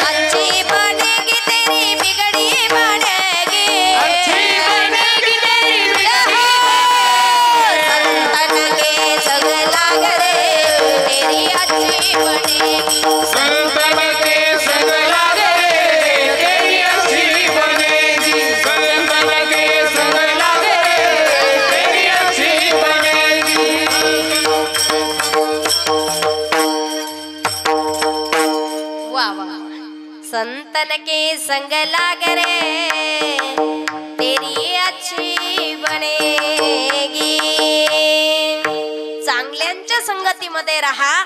अच्छी बनेगी तेरी बिगड़ी बनेगी. अच्छी बनेगी तेरी बिगड़ी संतन के संग लाग रे तेरी अच्छी बनेगी. संतन के संग लाग रे तेरी अच्छी बनेगी. संतन के संग लाग रे तेरी अच्छी बनेगी. वाह वाह. संतन के संग लाग रे तेरी अच्छी बनेगी. चांगल्यांच्या संगतीमध्ये राहा.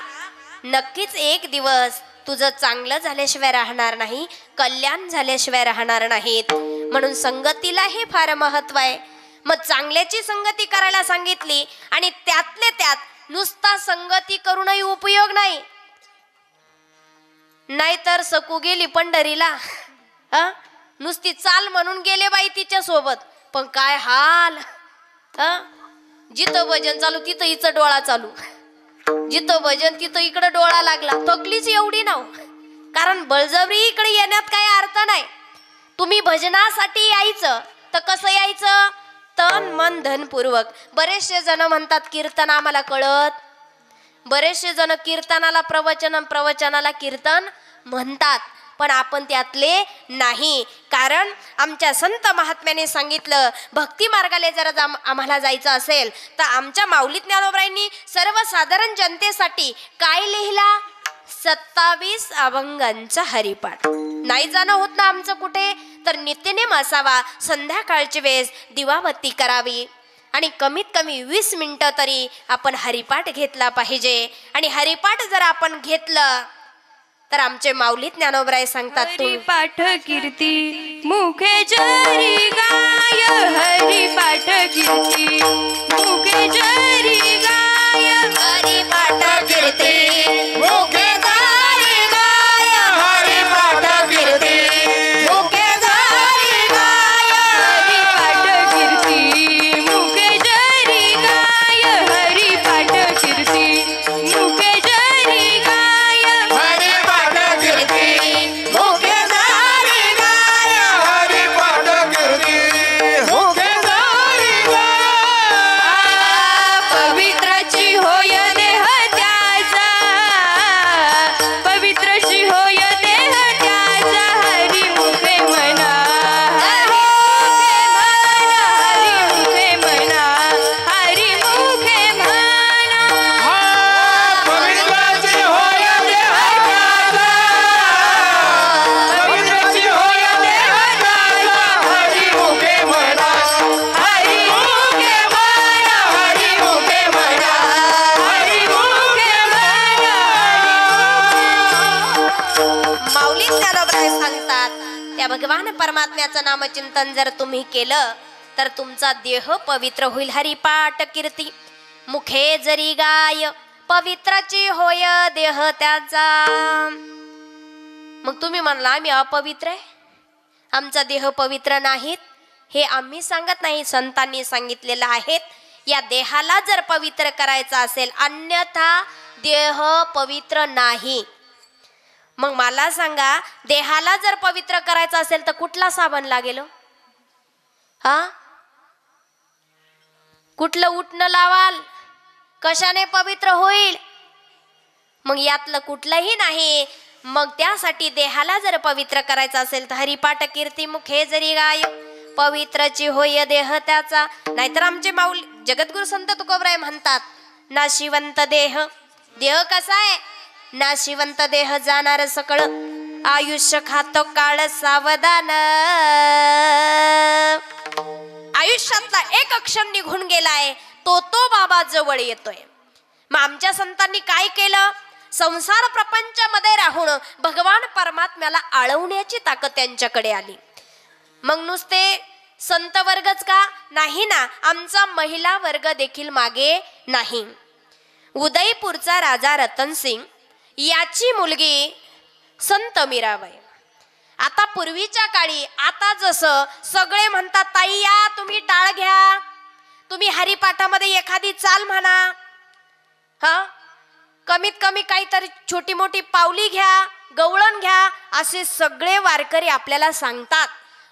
नक्कीच एक दिवस तुझं चांगलं झाल्याशिवाय राहणार नाही, कल्याण झाल्याशिवाय राहणार नाहीत. म्हणून संगतीला हे फार महत्व आहे. मग चांगल्याची संगती करायला सांगितली आणि त्यातले त्यात नुसता संगती करूनही उपयोग नाही. नाहीतर सकू गेली पंढरीला, नुसती चाल म्हणून गेले बाई तिच्या सोबत, पण काय हाल. जिथं भजन चालू तिथं हिचं डोळा चालू, जिथं भजन तिथं इकडं डोळा लागला. थकलीच एवढी नाव. कारण बळजबरी इकडे येण्यात काही अर्थ नाही. तुम्ही भजनासाठी यायचं तर कसं यायचं? तन मन धनपूर्वक. बरेचसे जण म्हणतात कीर्तन आम्हाला कळत. बरेचसे जण कीर्तनाला प्रवचनाला कीर्तन म्हणतात, पण आपण त्यातले नाही. कारण आमच्या संत महात्म्याने सांगितलं, भक्ती मार्गाला जर आम्हाला जायचं असेल तर आमच्या माऊली ज्ञानोबरायांनी सर्वसाधारण जनतेसाठी काय लिहिला? 27 अभंगांचा हरिपाठ. नाही जाणं होत ना आमचं कुठे, तर नित्यनेम असावा. संध्याकाळची वेळेस दिवाबत्ती करावी आणि कमीत कमी 20 मिनिटं तरी आपण हरिपाठ घेतला पाहिजे. आणि हरिपाठ जर आपण घेतलं तर आमचे माऊली ज्ञानोबराय सांगतात, हरिपाठ कीर्ती मुखे जरी गाय. हरिपाठ कीर्ती मुखे जरी गाय. हरिपाठ कीर्ती मुखे जरी गाय. हरिपाठ कीर्ती मुखे जरी गाय. हरिपाठ कीर्ती मुखे जरी गाय. हरिपाठ कीर्ती मुखे जरी गाय. हरिपाठ कीर्ती मुखे जरी गाय. हरिपाठ कीर्ती मुखे जरी गाय. पवित्राची होय देह त्याचा. माऊली ज्ञानोबराय सांगतात त्या भगवान परमात्म्याचं नामचिंतन जर तुम्ही केलं तर तुमचा देह पवित्र होईल. हरिपाठ कीर्ती मुखे जरी गाय पवित्राची होय देह त्याचा. मग तुम्ही म्हणला आम्ही अपवित्र आहे, आमचा देह पवित्र नाहीत, हे आम्ही सांगत नाही, संतांनी सांगितलेलं आहे. या देहाला जर पवित्र करायचा असेल अन्यथा देह पवित्र नाही. मग मला सांगा देहाला जर पवित्र करायचं असेल तर कुठला साबण लागेल? हा, कुठलं उठणं लावाल? कशाने पवित्र होईल? मग यातलं कुठलंही नाही. मग त्यासाठी देहाला जर पवित्र करायचं असेल तर हरिपाठ कीर्ती मुखे जरी गाय पवित्रची होय देह त्याचा. नाहीतर आमचे माऊली जगद्गुरु संत तुकोबराय म्हणतात नाशिवंत देह. देह कसा आहे? नाशिवंत देह जाणार सकळ आयुष्य खातो काळ सावधान. आयुष्यातला एक क्षण निघून गेलाय तो बाबा जवळ येतोय. मग आमच्या संतांनी काय केलं? संसार प्रपंचामध्ये राहून भगवान परमात्म्याला आळवण्याची ताकद त्यांच्याकडे आली. मग नुसते संत वर्गच का नाही ना, आमचा महिला वर्ग देखील मागे नाही. उदयपूरचा राजा रतनसिंग याची मुलगी संत मीराबाई. आता पूर्वीच्या काळी आता जसं सगळे म्हणतात ताई या तुम्ही टाळ घ्या, तुम्ही हरिपाठामध्ये एखादी चाल म्हणा, हा कमीत कमी काहीतरी छोटी मोठी पावली घ्या, गवळण घ्या, असे सगळे वारकरी आपल्याला सांगतात.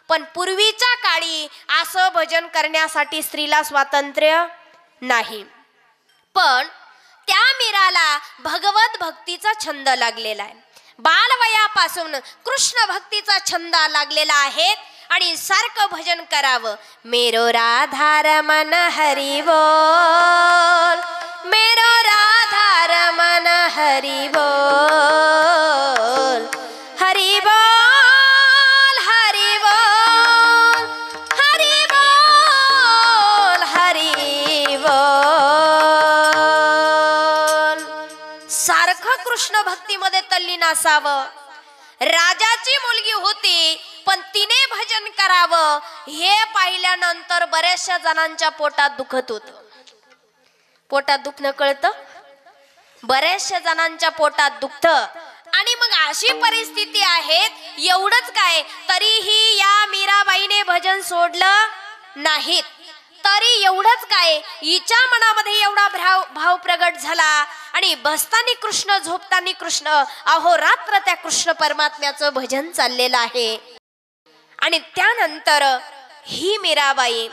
पण पूर्वीच्या काळी असं भजन करण्यासाठी स्त्रीला स्वातंत्र्य नाही. पण त्या मीराला भगवत भक्तीचा छंद लागलेला आहे. बालवयापासून कृष्ण भक्तीचा छंद लागलेला आहे आणि सारखं भजन करावं. मेरो राधा रमन हरी बोल, मेरो राधा रमन हरी बोल, हरी बोल हरी बोल, हरी बोल हरी बोल. सारखं कृष्ण भक्तीमध्ये तल्लीन असावं. राजाची मुलगी होती पण तिने भजन करावं हे पाहिल्यानंतर बऱ्याचशा जणांच्या पोटात दुखत होतं. पोटात दुखणं कळतं, बऱ्याचशा जणांच्या पोटात दुखतं. आणि मग अशी परिस्थिती आहे. एवढंच काय तरीही या मीराबाईने भजन सोडलं नाहीत. तरी एवढंच काय हिच्या मनामध्ये एवढा भाव प्रगट झाला आणि बसतानी कृष्ण झोपतानी कृष्ण, अहोरात्र त्या कृष्ण परमात्म्याचं भजन चाललेलं आहे. आणि त्यानंतर ही मीराबाई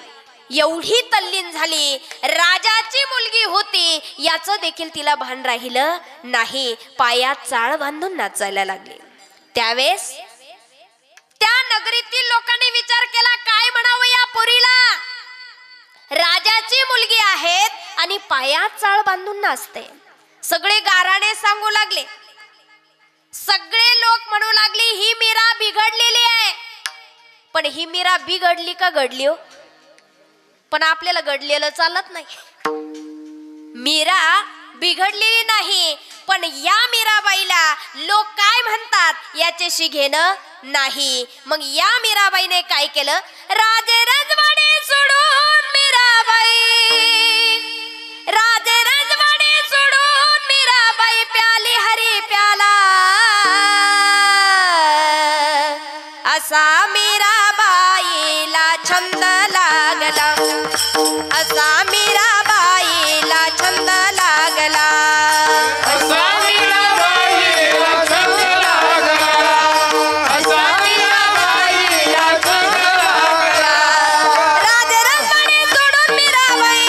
एवढी तल्लीन झाली, राजाची मुलगी होती याचं देखील तिला भान राहिलं नाही. पायात चाळ बांधून नाचायला लागली. त्यावेळेस त्या नगरीतील लोकांनी विचार केला काय म्हणावं या पोरीला, राजाची मुलगी आहेत आणि पायात चाळ बांधून नाचते. सगळे गाराणे सांगू लागले, सगळे लोक म्हणू लागले ही मीरा बिघडलेली आहे. पण ही मीरा बिघडली का घडली हो? पण आपल्याला घडलेलं चालत नाही. मीरा बिघडलेली नाही, पण या मीराबाईला लोक काय म्हणतात याच्याशी घेणं नाही. मग या मीराबाईने काय केलं? राजे रजवाडे सोडून मीराबाई, राजे रजवाडे सोडून मीराबाई प्याली हरी प्याला. असा मीराबाईला छंद लागला, असा मीराबाईला छंद लागला, असा मीराबाईला छंद लागला, असा मीराबाईला छंद लागला. राजे रजवाडे सोडून मीराबाई,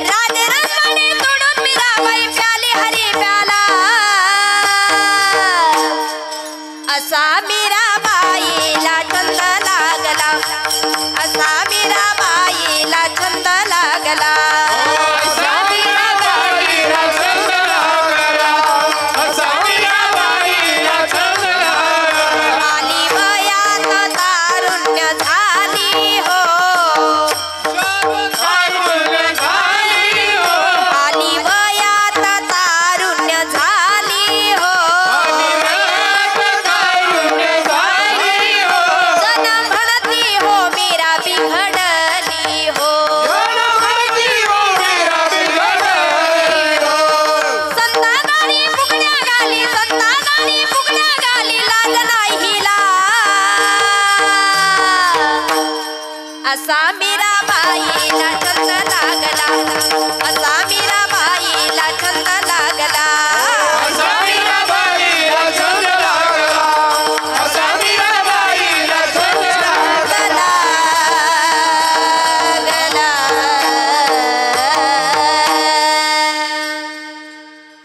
राजे रजवाडे सोडून मीराबाई प्याली हरी प्याला. असा मीराबाईला छंद लागला, असा मीराबाईला छंद मीराबाईला छंद लागला, असा मीराबाईला छंद लागला. असा मीराबाईला छंद लागला, असा मीराबाईला छंद लागला.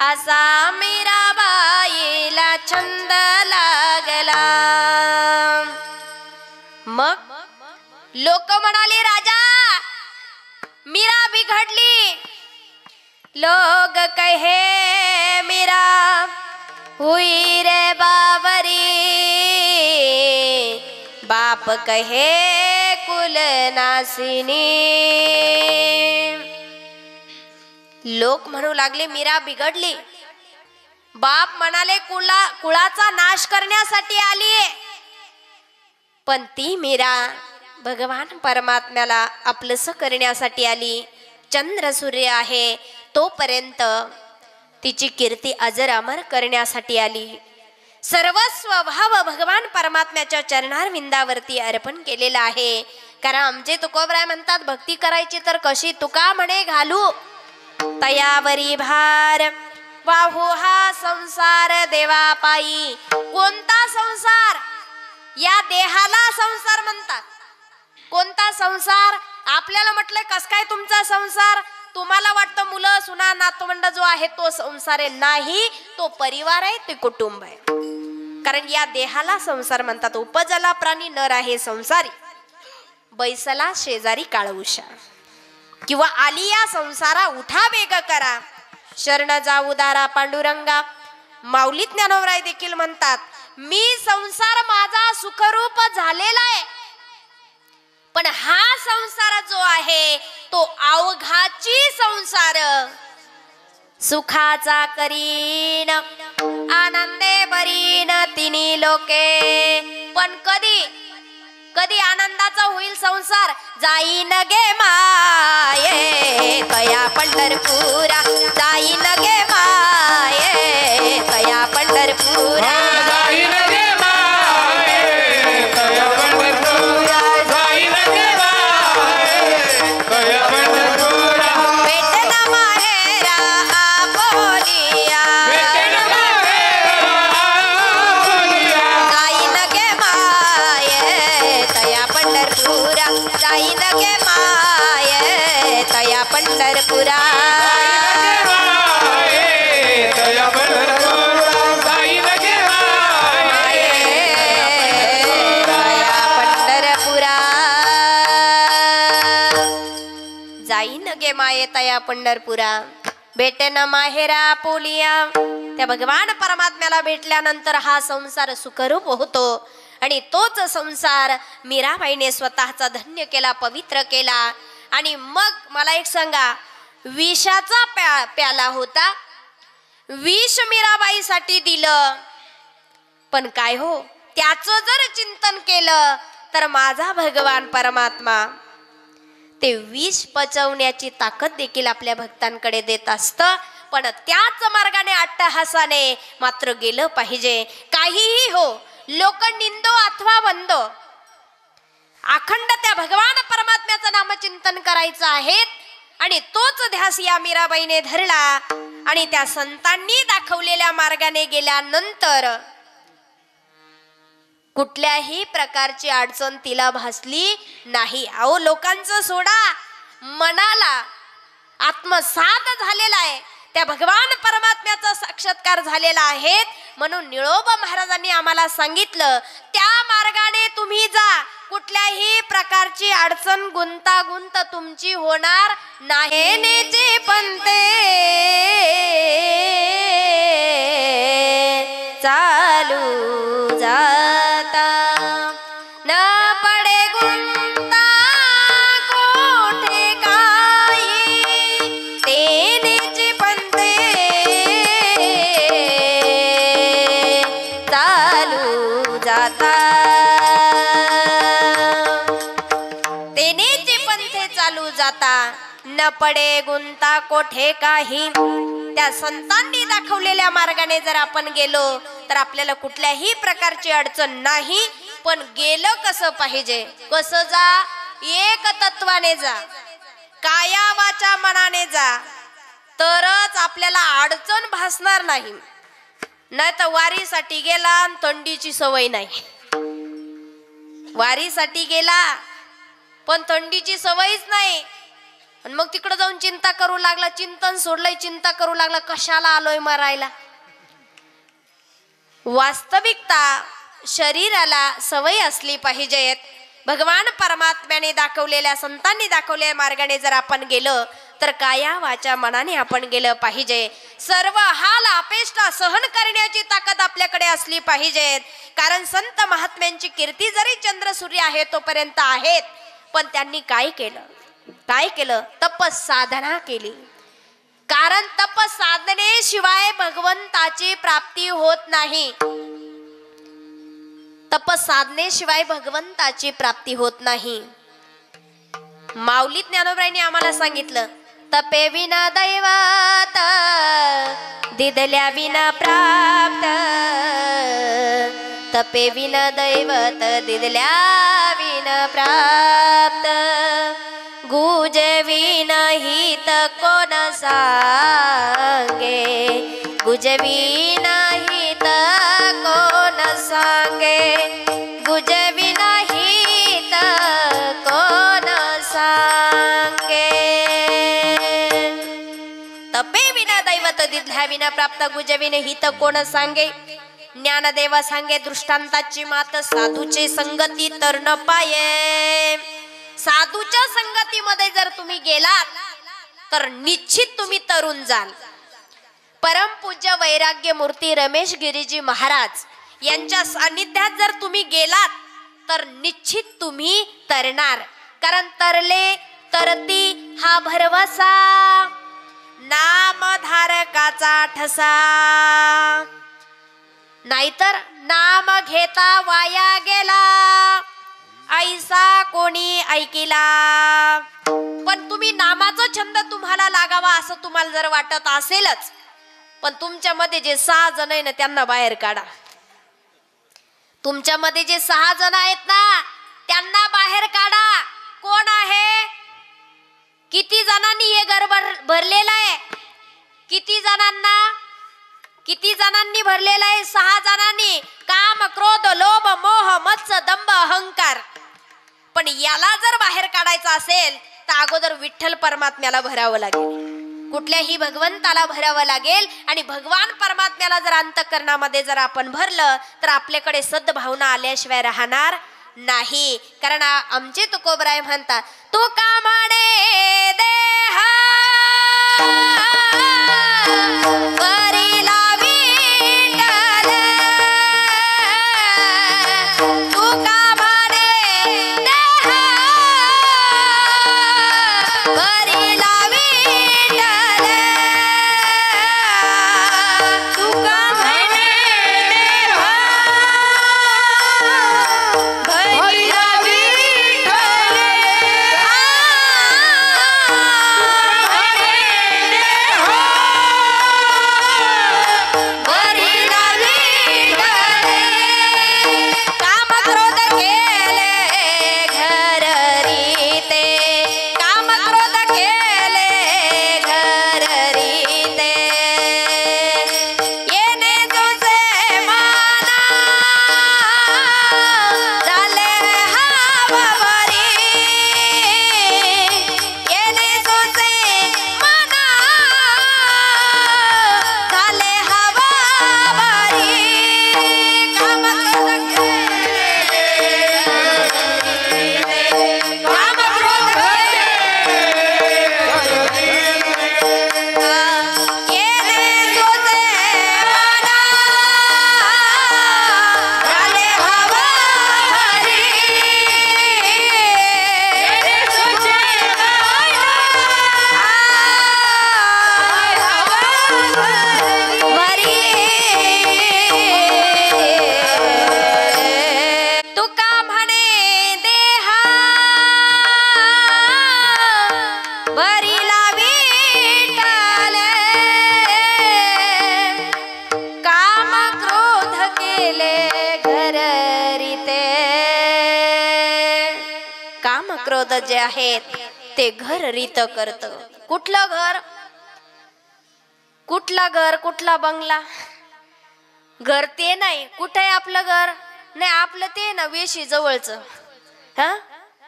असा मीराबाईला छंद लागला. मग लोक म्हणाले, राजा मीरा बिघडली. लोग कहे मीरा हुई रे बावरी, बाप कहे कुल नासिनी. लोक म्हणू लागले मीरा बिघडली. बाप म्हणाले कुळाचा नाश करण्यासाठी आलीये. पण ती मीरा भगवान परमात्म्याला आपलंस करण्यासाठी आली. चंद्र सूर्य आहे तोपर्यंत तिची कीर्ती अजर अमर करण्यासाठी आली. सर्वस्व भाव भगवान परमात्म्याच्या चरणारविंदावरती अर्पण केलेला आहे. कारण आमचे तुकोबराय म्हणतात, भक्ती करायची तर कशी, तुका म्हणे घालू तयावरी भार, वाहू हा संसार देवा पायी. कोणता संसार? या देहाला संसार म्हणतात. कोणता संसार? आपल्याला म्हटलं कस काय तुमचा संसार? तुम्हाला वाटतं मुलं सुना नातवंड जो आहे तो संसार आहे. नाही, तो परिवार आहे, ते कुटुंब आहे. कारण या देहाला संसार म्हणतात. उपजला प्राणी नर आहे संसारी, बैसला शेजारी काळउषा. किंवा आली या संसारा उठा वेग करा, शरण जाऊ दारा पांडुरंगा. माऊली ज्ञानोबराय देखील म्हणतात, मी संसार माझा सुखरूप झालेला आहे, पण हा संसार जो आहे तो अवघाची संसार. सुखाचा करीन आनंदे बरीन तिन्ही लोके, पण कधी कधी आनंदाचा होईल संसार? जाईन गे माये तया पंढरपुरा, जाईन गे माये तया पंढरपुरा. जाईन गे माये तया पंढरपुरा, जाईन गे माये तया पंढरपुरा. भेटन माहेरा आपोलिया, भेटेन माहेरा आपोलिया. जाईन गे माये तया पंढरपुरा, जाईन गे माये तया पंढरपुरा. तया पंढरपुरा, जाईन गे माये तया पंढरपुरा, जाईन गे माये तया पंढरपुरा. भेटेन माहेरा पोलिया. त्या भगवान परमात्म्याला भेटल्यानंतर हा संसार सुखरूप होतो. आणि तोच संसार मीराबाईने स्वतःचा धन्य केला, पवित्र केला. आणि मग मला एक सांगा, विषाचा प्याला होता, विष मीराबाईसाठी दिलं. पण काय हो, त्याचं जर चिंतन केलं तर माझा भगवान परमात्मा ते विष पचवण्याची ताकद देखील आपल्या भक्तांकडे देत असतं. पण त्याच मार्गाने अट्टहासाने मात्र गेलं पाहिजे. काहीही हो, लोक निंदो अथवा वंदो, अखंड त्या भगवान परमात्म्याचं नामचिंतन करायचं आहे. आणि तोच ध्यास या मीराबाईने धरला. आणि त्या संतांनी दाखवलेल्या मार्गाने गेल्यानंतर कुठल्याही प्रकारची अडचण तिला भासली नाही. अहो, लोकांचं सोडा, मनाला आत्मसात झालेला आहे, त्या भगवान परमात्म्याचा साक्षात्कार झालेला आहे. म्हणून निळोबा महाराजांनी आम्हाला सांगितलं, त्या मार्गाने तुम्ही जा, कुठल्याही प्रकारची अडचण गुंतागुंत तुमची होणार नाही. नेचे पंते चालू जाता, न पडे गुंता कोठे काही, तेनेचे पंते चालू जाता. तेनेचे पंथे चालू जाता, न पडे गुंता कोठे काही. त्या संतांनी दाखवलेल्या मार्गाने जर आपण गेलो तर आपल्याला कुठल्याही प्रकारची अडचण नाही. पण गेलं कसं पाहिजे? कसं जा? एक तत्वाने जा, काया वाचा मनाने जा, तरच आपल्याला अडचण भासणार नाही. नाही तर वारीसाठी गेला आणि थंडीची सवय नाही. वारीसाठी गेला पण थंडीची सवयच नाही, आणि मग तिकडे जाऊन चिंता करू लागला, चिंतन सोडलंय, चिंता करू लागला, कशाला आलोय मरायला. वास्तविकता शरीराला सवय असली पाहिजेत. भगवान परमात्म्याने दाखवलेल्या, संतांनी दाखवलेल्या मार्गाने जर आपण गेलं तर काया वाचा मनाने आपण गेलं पाहिजे. सर्व हाल अपेष्टा सहन करण्याची ताकद आपल्याकडे असली पाहिजे. कारण संत महात्म्यांची कीर्ती जरी चंद्र सूर्य आहे तोपर्यंत आहेत, पण त्यांनी काय केलं, काय केलं? तपसाधना केली. कारण तपसाधनेशिवाय भगवंताची प्राप्ती होत नाही. तपसाधनेशिवाय भगवंताची प्राप्ती होत नाही. माऊली ज्ञानोबरायांनी आम्हाला सांगितलं, तपे विना दैवत दिदल्या विना प्राप्त, तपे विना दैवत दिदल्या विना प्राप्त, गुजवी नाही तर कोण सांगे, गुजवी नाही तर कोण सांगे, गुजवी नाही तर कोण सांगे. तपे विना दैवत दिदल्या विना प्राप्त, गुजवी नाही तर कोण सांगे. ज्ञानदेव सांगे दृष्टांताची मात, साधूचे संगती तर न पाये. साधूच्या संगतीमध्ये जर तुम्ही गेलात तर निश्चित तुम्ही तरुण जाल. परमपूज्य वैराग्य मूर्ती रमेश गिरीजी महाराज यांच्या सानिध्यात जर तुम्ही गेलात तर निश्चित तुम्ही तरणार. कारण तरले तरती हा भरवसा, नामधारकाचा ठसा. नाहीतर नाम घेता वाया गेला, ऐसा कोणी ऐकिला. पण तुम्ही नामाचा छंद तुम्हाला लागावा असं तुम्हाला जर वाटत असेलच, पण तुमच्यामध्ये जे 6 जण आहे ना त्यांना बाहेर काढा. तुमच्यामध्ये जे 6 जण आहेत ना त्यांना बाहेर काढा. कोण आहे? किती जणांनी हे घर भरलेलं आहे? किती जणांनी भरलेलं आहे? 6 जणांनी. काम, क्रोध, लोभ, मोह, मत्स्य, दंभ, अहंकार. पण याला जर बाहेर काढायचं असेल तर अगोदर विठ्ठल परमात्म्याला भरावं लागेल, कुठल्याही भगवंताला भरावं लागेल. आणि भगवान परमात्म्याला जर अंतःकरणामध्ये जर आपण भरलं तर आपल्याकडे सद्भावना आल्याशिवाय राहणार नाही. कारण आमचे तुकोबराय म्हणतात, तू का म्हणे देहा वरीला विठ्ठल, तू का म्हणे देहा वरीला विठ्ठल, तू का म्हणे देहा भरिला विठ्ठल, क्रोध जे आहेत ते घर रीत करत. कुठलं घर, कुठला घर, कुठला बंगला? घर ते नाही. कुठे आहे आपलं घर? नाही, आपलं ते ना वेशी जवळचं. हा,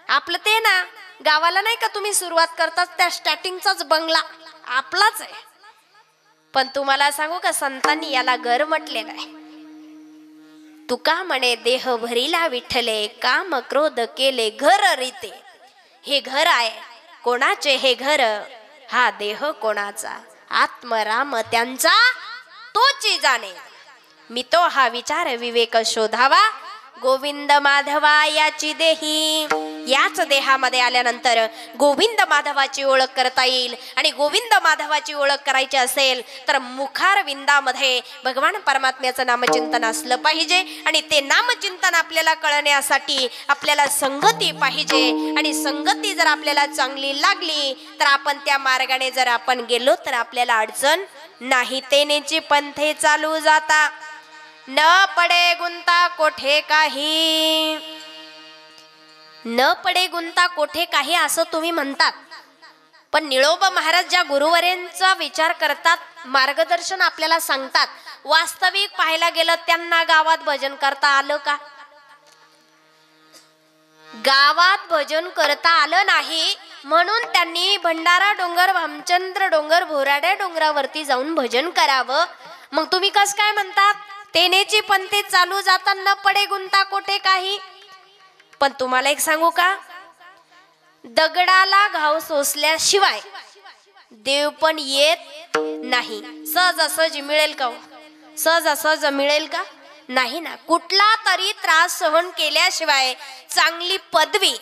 आपलं ते ना गावाला नाही का तुम्ही सुरुवात करतात त्या स्टार्टिंगचाच बंगला आपलाच आहे. पण तुम्हाला सांगू का, संतांनी याला घर म्हटलेलं आहे. तुका म्हणे देह भरिला विठ्ठले, काम क्रोध केले घर रीते. हे घर आहे कोणाचे? हे घर, हा देह कोणाचा? आत्मराम त्यांचा तोची जाणे. मी तो हा विचार विवेक शोधावा, गोविंद माधवा याची देही. याच देहामध्ये आल्यानंतर गोविंद माधवाची ओळख करता येईल. आणि गोविंद माधवाची ओळख करायची असेल तर मुखार विंदामध्ये भगवान परमात्म्याचं नामचिंतन असलं पाहिजे. आणि ते नामचिंतन आपल्याला कळण्यासाठी आपल्याला संगती पाहिजे. आणि संगती जर आपल्याला चांगली लागली तर आपण त्या मार्गाने जर आपण गेलो तर आपल्याला अडचण नाही. तेनेची पंथे चालू जाता, न पडे गुंता कोठे काही. न पडे गुंता कोठे काही असं तुम्ही म्हणतात, पण निळोबा महाराज ज्या गुरुवर्यांचा विचार करतात, मार्गदर्शन आपल्याला सांगतात, वास्तविक पाहायला गेलं त्यांना गावात भजन करता आलं का? गावात भजन करता आलं नाही, म्हणून त्यांनी भंडारा डोंगर, भामचंद्र डोंगर, भोराड्या डोंगरावरती जाऊन भजन करावं. मग तुम्ही कस काय म्हणतात? तेनेची पंथे चालू जाताना पडे गुंता कोठे काही. पण तुम्हाला एक सांगू का, दगडाला घाव सोसल्याशिवाय देव पण येत नाही. सहजासहजी मिळेल का? सहजासहज मिळेल का? नाही ना. कुठला तरी त्रास सहन केल्याशिवाय चांगली पदवी,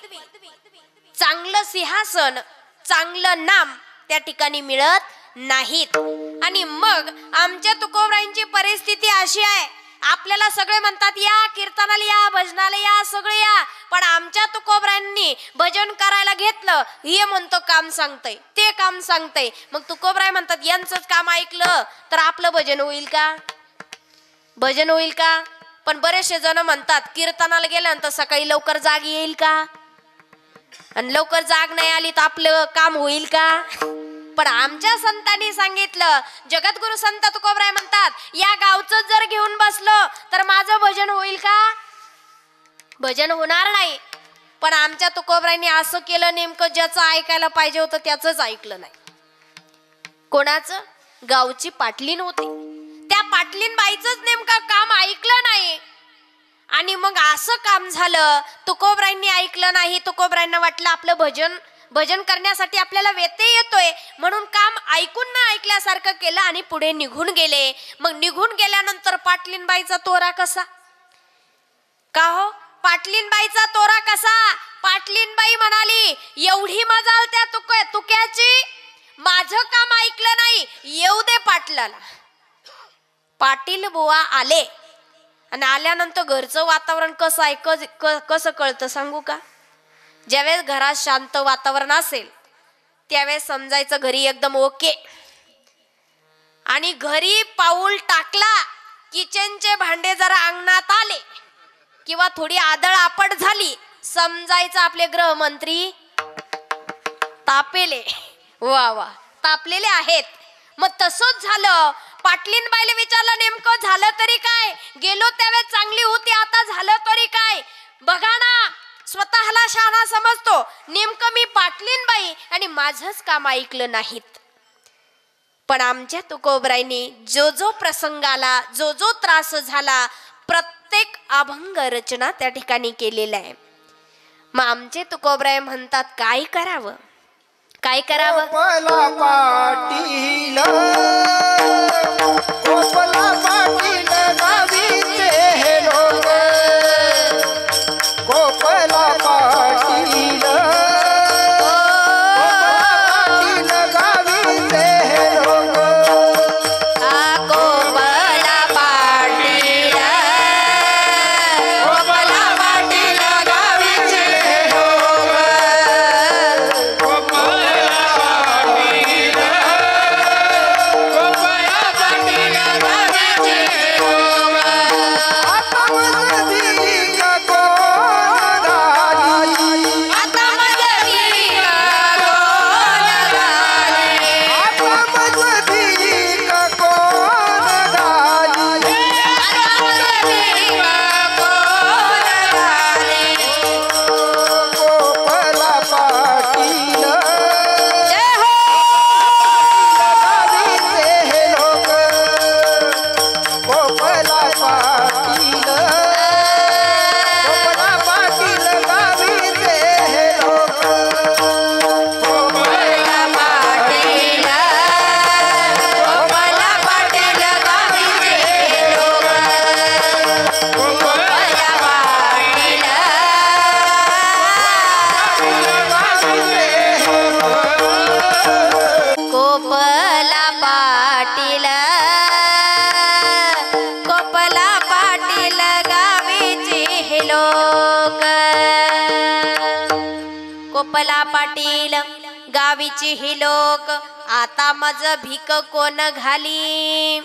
चांगलं सिंहासन, चांगलं नाम त्या ठिकाणी मिळत नाहीत. आणि मग आमच्या तुकोबरायांची परिस्थिती अशी आहे, आपल्याला सगळे म्हणतात या कीर्तनाला या, भजनाला या, सगळे या, पण आमच्या तुकोबरायांनी भजन करायला घेतलं, हे म्हणतो काम सांगतय, ते काम सांगतय. मग तुकोबराय म्हणतात यांचंच काम ऐकलं तर आपलं भजन होईल का? भजन होईल का? पण बरेचसे जण म्हणतात कीर्तनाला गेल्यानंतर सकाळी लवकर जाग येईल का? आणि लवकर जाग नाही आली तर आपलं काम होईल का? पण आमच्या संतांनी सांगितलं, जगद्गुरु संत तुकोबराय म्हणतात या गावचं जर घेऊन बसलो तर माझं भजन होईल का? भजन होणार नाही. पण आमच्या तुकोबरायांनी असं केलं, नेमकं ज्याचं ऐकायला पाहिजे होतं त्याचंच ऐकलं नाही. कोणाचं? गावची पाटलीन होती, त्या पाटलीन बाईचंच नेमकं काम ऐकलं नाही. आणि मग असं काम झालं, तुकोबरायांनी ऐकलं नाही. तुकोबरायांना वाटलं आपलं भजन करण्यासाठी आपल्याला व्यत्यय येतोय, म्हणून काम ऐकून न ऐकल्यासारखं केलं आणि पुढे निघून गेले. मग निघून गेल्यानंतर पाटलीनबाईचा तोरा कसा? का हो, पाटलीनबाईचा तोरा कसा? पाटलीनबाई म्हणाली एवढी मजाल त्या तुक्याची, माझं काम ऐकलं नाही, येऊ दे पाटलाला. पाटील बुवा आले आणि आल्यानंतर घरचं वातावरण कसं आहे, कसं कळतं सांगू का? ज्यावेळेस घरात शांत वातावरण असेल त्यावेळेस समजायचं घरी एकदम ओके. आणि घरी पाऊल टाकला, किचनचे भांडे जरा अंगणात आले किंवा थोडी आदळ आपट झाली, समजायचं आपले गृहमंत्री तापेले. वा वा, तापलेले आहेत. मग तसंच झालं. पाटलीनबाईला विचारलं नेमकं झालं तरी काय? गेलो त्यावेळेस चांगली होती, आता झालं तरी काय? बघा ना, स्वतःला शहाणा समजतो, नेमकं मी पाटलीनबाई आणि माझंच काम ऐकलं नाहीत. पण आमच्या तुकोबरायांनी जो जो प्रसंग आला, जो जो त्रास झाला, प्रत्येक अभंग रचना त्या ठिकाणी केलेल्या आहे. मग आमचे तुकोबराय म्हणतात काय करावं, काय करावं? गोपाला पाटील, गोपाला पाटील गावीचे हे लोक, गोपाला पाटील, गोपाला पाटील गावीचे हे लोक, गोपाला पाटील, गोपाला पाटील गावीचे लोक, गोपाला पाटील, गोपाला पाटील गावीचे लोक. पाटील गोपाला पाटील गावीचे हे लोक गोपाला पाटील गोपाला पाटील गावीचे लोक गोपाला पाटील कोपला पाटील कोपला पाटील गावीचे हे लोक कोपला पाटील गावीचे हे लोक आता माझ भीक कोण घाली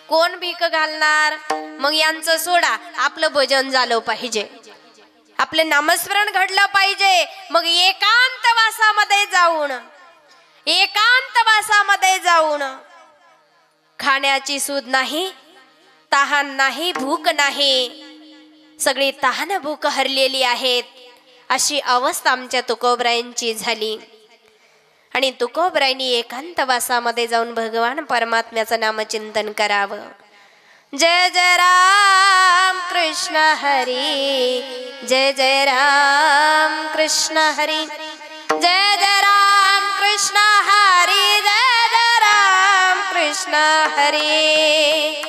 कोण भीक घालणार मग यांचं सोडा आपलं भजन झालं पाहिजे आपले नामस्मरण घडलं पाहिजे मग एकांतवासामध्ये जाऊन खाण्याची सूद नाही तहान नाही भूक नाही सगळी तहान भूक हरलेली आहेत अशी अवस्था आमच्या तुकोबरायांची झाली आणि तुकोबरायांनी एकांतवासामध्ये जाऊन भगवान परमात्म्याचं नामचिंतन करावं जय जय राम कृष्ण हरी जय जय राम कृष्ण हरी जय जय राम कृष्ण हरी जय जय राम कृष्ण हरी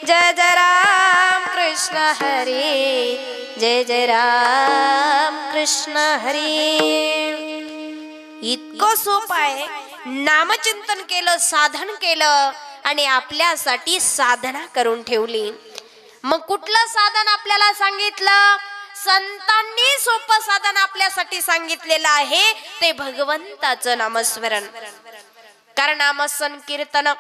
जय जय राम कृष्ण हरी जय जय राम कृष्ण हरी इतकं सोपं आहे नामचिंतन केलं साधन केलं आणि आपल्यासाठी साधना करून ठेवली मग कुठलं साधन आपल्याला सांगितलं संतांनी सोपं साधन आपल्यासाठी सांगितलेलं आहे ते भगवंताचं नामस्मरण कारण नामस्मरण कीर्तन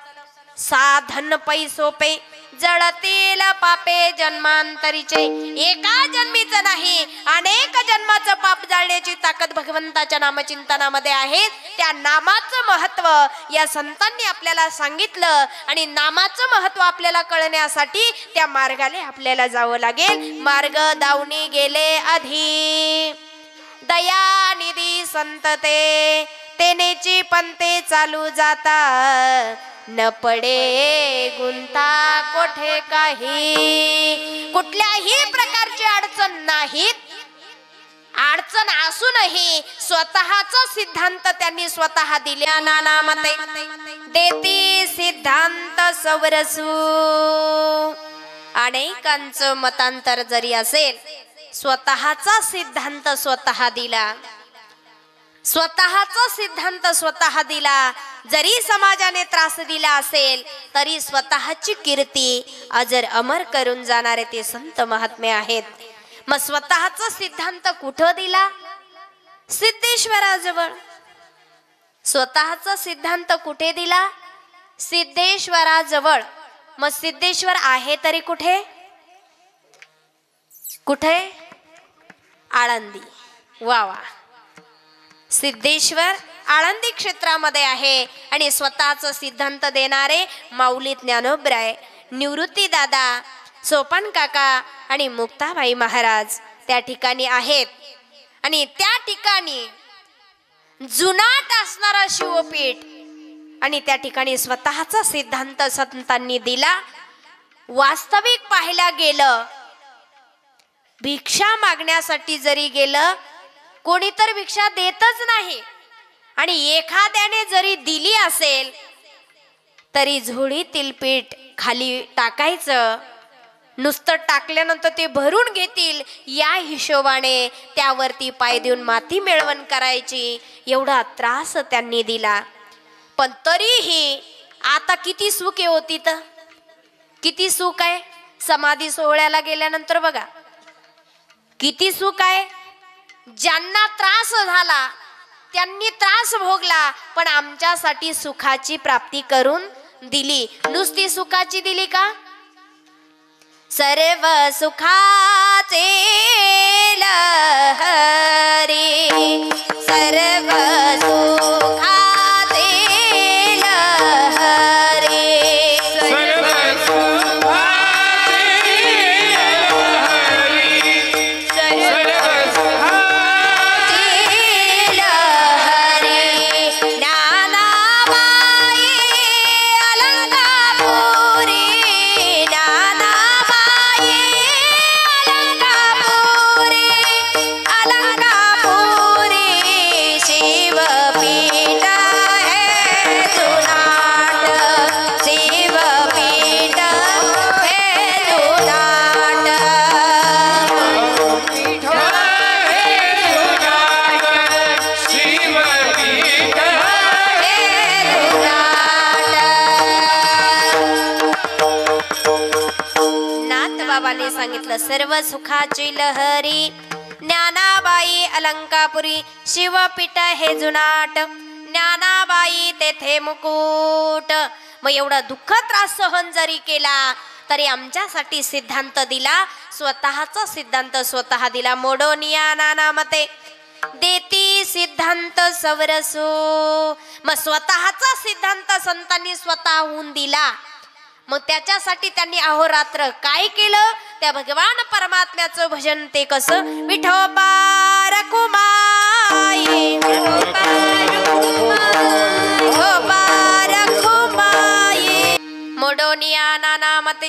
साधन पै सोपे जळतील पापे जन्मांतरीचे एका जन्मीचं नाही अनेक जन्माचं पाप जाळण्याची ताकद भगवंताच्या नामचिंतनामध्ये आहे त्या नामाचं महत्व या संतांनी आपल्याला सांगितलं आणि नामाचं महत्व आपल्याला कळण्यासाठी त्या मार्गाने आपल्याला जावं लागेल मार्ग दावणी गेले आधी दयानिधी संतते तेनेची पंते चालू जाता न पडे गुंता कोठे काही कुठल्याही प्रकारची अडचण नाहीत अडचण असूनही स्वतःचा सिद्धांत त्यांनी स्वतः दिल्या नानामते देती सिद्धांत सवरसू अनेकांचं मतांतर जरी असेल स्वतःचा सिद्धांत स्वतः दिला स्वतःचा सिद्धांत स्वतः दिला जरी समाजाने त्रास दिला असेल तरी स्वतःची कीर्ती अजर अमर करून जाणारे ते संत महात्मे आहेत मग स्वतःचा सिद्धांत कुठं दिला सिद्धेश्वराजवळ स्वतःचा सिद्धांत कुठे दिला सिद्धेश्वराजवळ मग सिद्धेश्वर आहे तरी कुठे कुठे आळंदी वा वा सिद्धेश्वर आळंदी क्षेत्रामध्ये आहे आणि स्वतःचा सिद्धांत देणारे माऊली ज्ञानोबराय निवृत्ती दादा सोपान काका आणि मुक्ताबाई महाराज त्या ठिकाणी आहेत आणि त्या ठिकाणी जुनाट असणारा शिवपीठ आणि त्या ठिकाणी स्वतःचा सिद्धांत संतांनी दिला वास्तविक पाहायला गेलं भिक्षा मागण्यासाठी जरी गेलं कोणी तर भिक्षा देतच नाही आणि एखाद्याने जरी दिली असेल तरी झोळीतील पीठ खाली टाकायचं नुसतं टाकल्यानंतर ते भरून घेतील या हिशोबाने त्यावरती पाय देऊन माती मिळवण करायची एवढा त्रास त्यांनी दिला पण तरीही आता किती सुख आहे होती तर किती सुख आहे समाधी सोहळ्याला गेल्यानंतर बघा किती सुख आहे ज्यांना त्रास झाला त्यांनी त्रास भोगला पण आमच्यासाठी सुखाची प्राप्ती करून दिली नुसती सुखाची दिली का सर्व सुखाचे लहरी सर्व सुखाचे लहरी ज्ञानाबाई अलंकापुरी ज्ञानाबाई बाबांनी सांगितलं सर्व सुखाची लहरी ज्ञानाबाई अलंकापुरी शिवपीठ हे जुनाट ज्ञानाबाई तेथे मुकुट. मग एवढा दुःख त्रास सहन जरी केला तरी आमच्यासाठी सिद्धांत दिला, स्वतःचा सिद्धांत स्वतः दिला. मोडोनिया नानामते देती सिद्धांत सवरसो. मग स्वतःचा सिद्धांत संतांनी स्वतःहून दिला. मग त्याच्यासाठी त्यांनी अहोरात्र काय केलं? त्या भगवान परमात्म्याचं भजन ते कसं? विठोबा रखुमाई मोडोनिया नानामते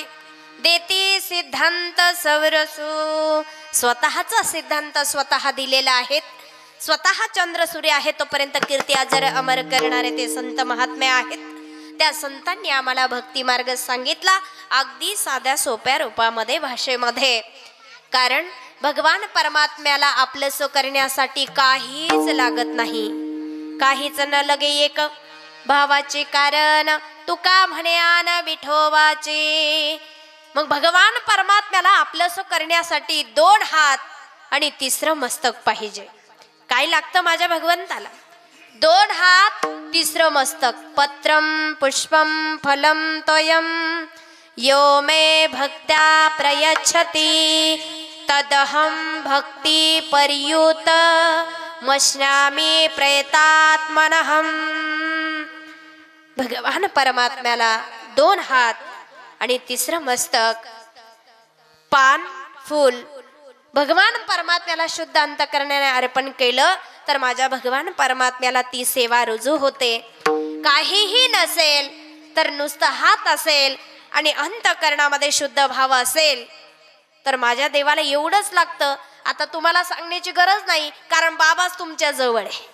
देती सिद्धांत सवरसो. स्वतःचा सिद्धांत स्वतः दिलेला आहे. स्वतः चंद्र सूर्य आहे तोपर्यंत कीर्ती अजर अमर करणारे ते संत महात्मे आहेत. त्या संतांनी आम्हाला भक्ती मार्ग सांगितला अगदी साध्या सोप्या रूपामध्ये भाषेमध्ये. कारण भगवान परमात्म्याला आपलंसं करण्यासाठी काहीच लागत नाही. काहीच न लगे एक भावाचे कारण तुका म्हणे आन विठोबाचे. मग भगवान परमात्म्याला आपलंसं करण्यासाठी 2 हात आणि 3रं मस्तक पाहिजे. काय लागतं माझ्या भगवंताला? 2 हात 3रं मस्तक. पत्रम पुष्पम फलम तोयम यो मे भक्त्या प्रयच्छति तदहं भक्ति पर्युत मश्नामी प्रयतात्मनहं. भगवान परमात्म्याला 2 हात आणि 3रं मस्तक, पान फूल. भगवान परमात्म्याला शुद्ध अंतःकरणाने अर्पण केलं तर माझ्या भगवान परमात्म्याला ती सेवा रुजू होते. काहीही नसेल तर नुसतं हात असेल आणि अंतःकरणामध्ये शुद्ध भाव असेल तर माझ्या देवाला एवढंच लागतं. आता तुम्हाला सांगण्याची गरज नाही कारण बाबाच तुमच्या जवळ आहे.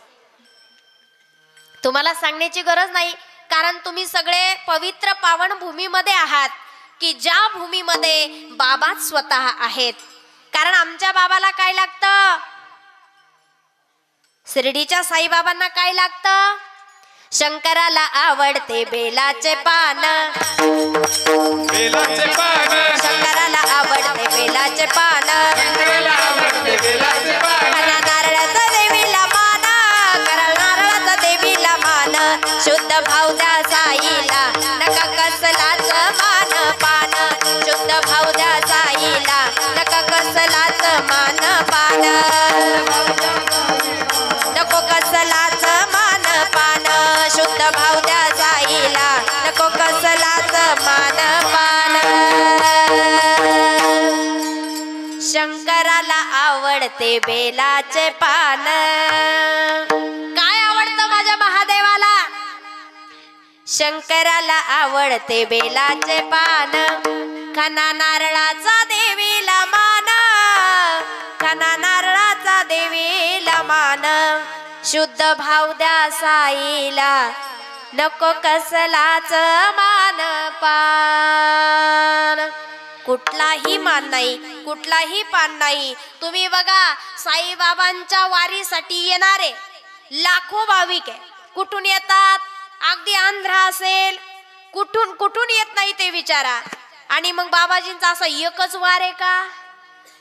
तुम्हाला सांगण्याची गरज नाही कारण तुम्ही सगळे पवित्र पावन भूमीमध्ये आहात की ज्या भूमीमध्ये बाबाच स्वतः आहेत. कारण आमच्या बाबाला काय लागतं? शिर्डीच्या साईबाबांना काय लागतं? शंकराला आवडते बेलाचे पान. बेलाचे पान शंकराला आवडते बेलाचे पान. शंकराला आवडते बेलाचे पान. नारळाचा देवीला मान. नारळाचा देवीला मान. शुद्ध भाव द्या साईला नका कसलाच मान पान. शुद्ध भाव द्या साईला नका कसलाच मान पान. नको कसलाच मान पान. शुद्ध भाव द्या साईला नको कसलाच मान पान. शंकराला आवडते बेलाचे पान. काय आवडतं माझ्या महादेवाला? शंकराला आवडते बेलाचे पान. खाना नारळाचा देवीला मान. खाना नारळाचा देवीला मान. शुद्ध भाव द्या साईला नको कसलाच मान पान. कुठलाही मान नाही, कुठलाही पान नाही. तुम्ही बघा साईबाबांच्या वारीसाठी येणारे लाखो भाविक आहे. कुठून येतात? अगदी आंध्र असेल, कुठून कुठून येत नाही ते विचारा. आणि मग बाबाजींचा असा एकच वार आहे का?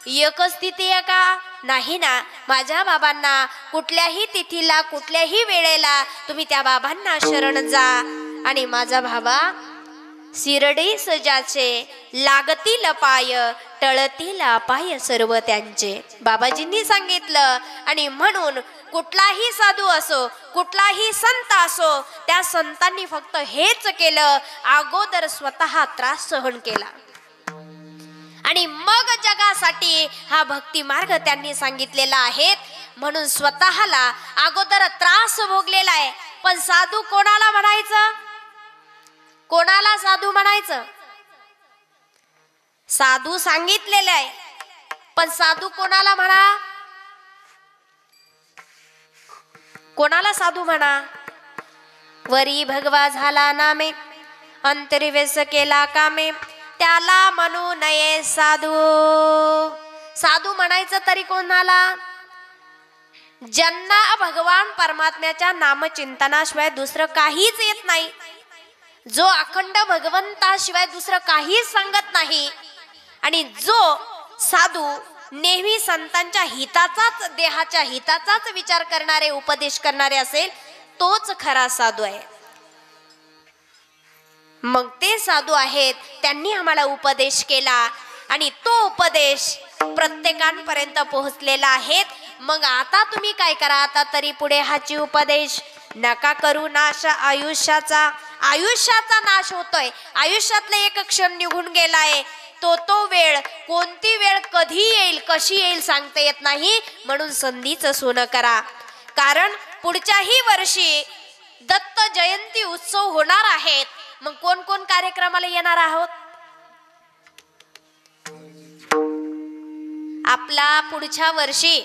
एकच तिथी आहे का? नाही ना. माझ्या बाबांना कुठल्याही तिथीला कुठल्याही वेळेला तुम्ही त्या बाबांना शरण जा. आणि माझा बाबा शिरडी सजाचे लागतील पाय टळतील पाय सर्व त्यांचे. बाबाजींनी सांगितलं. आणि म्हणून कुठलाही साधू असो, कुठलाही संत असो, त्या संतांनी फक्त हेच केलं, अगोदर स्वतः त्रास सहन केला आणि मग जगासाठी हा भक्ती मार्ग त्यांनी सांगितलेला आहे. म्हणून स्वतःला अगोदर त्रास भोगलेला आहे. पण साधू कोणाला म्हणायचं? कोणाला साधू म्हणायचं? साधू सांगितलेलं आहे पण साधू कोणाला म्हणा? कोणाला साधू म्हणा? वरी भगवा झाला नामे अंतर्वेश केला कामे त्याला म्हणू नये साधू. साधू म्हणायचं तरी कोणाला? ज्यांना भगवान परमात्म्याच्या नामचिंतनाशिवाय दुसरं काहीच येत नाही, जो अखंड भगवंताशिवाय दुसरं काहीच सांगत नाही, आणि जो साधू नेहमी संतांच्या हिताचाच, देहाच्या हिताचाच विचार करणारे, उपदेश करणारे असेल, तोच खरा साधू आहे. मग ते साधू आहेत, त्यांनी आम्हाला उपदेश केला आणि तो उपदेश प्रत्येकांपर्यंत पोहोचलेला आहे. मग आता तुम्ही काय करा, आता तरी पुढे हाची उपदेश नका करू नाश आयुष्याचा. आयुष्याचा नाश होतोय, आयुष्यातला एक क्षण निघून गेलाय. तो वेळ, कोणती वेळ कधी येईल, कशी येईल सांगता येत नाही. म्हणून संधीचं सोनं करा. कारण पुढच्याही वर्षी दत्त जयंती उत्सव होणार आहेत. मग कोण कोण कार्यक्रमाला येणार आहोत? आपला पुढच्या वर्षी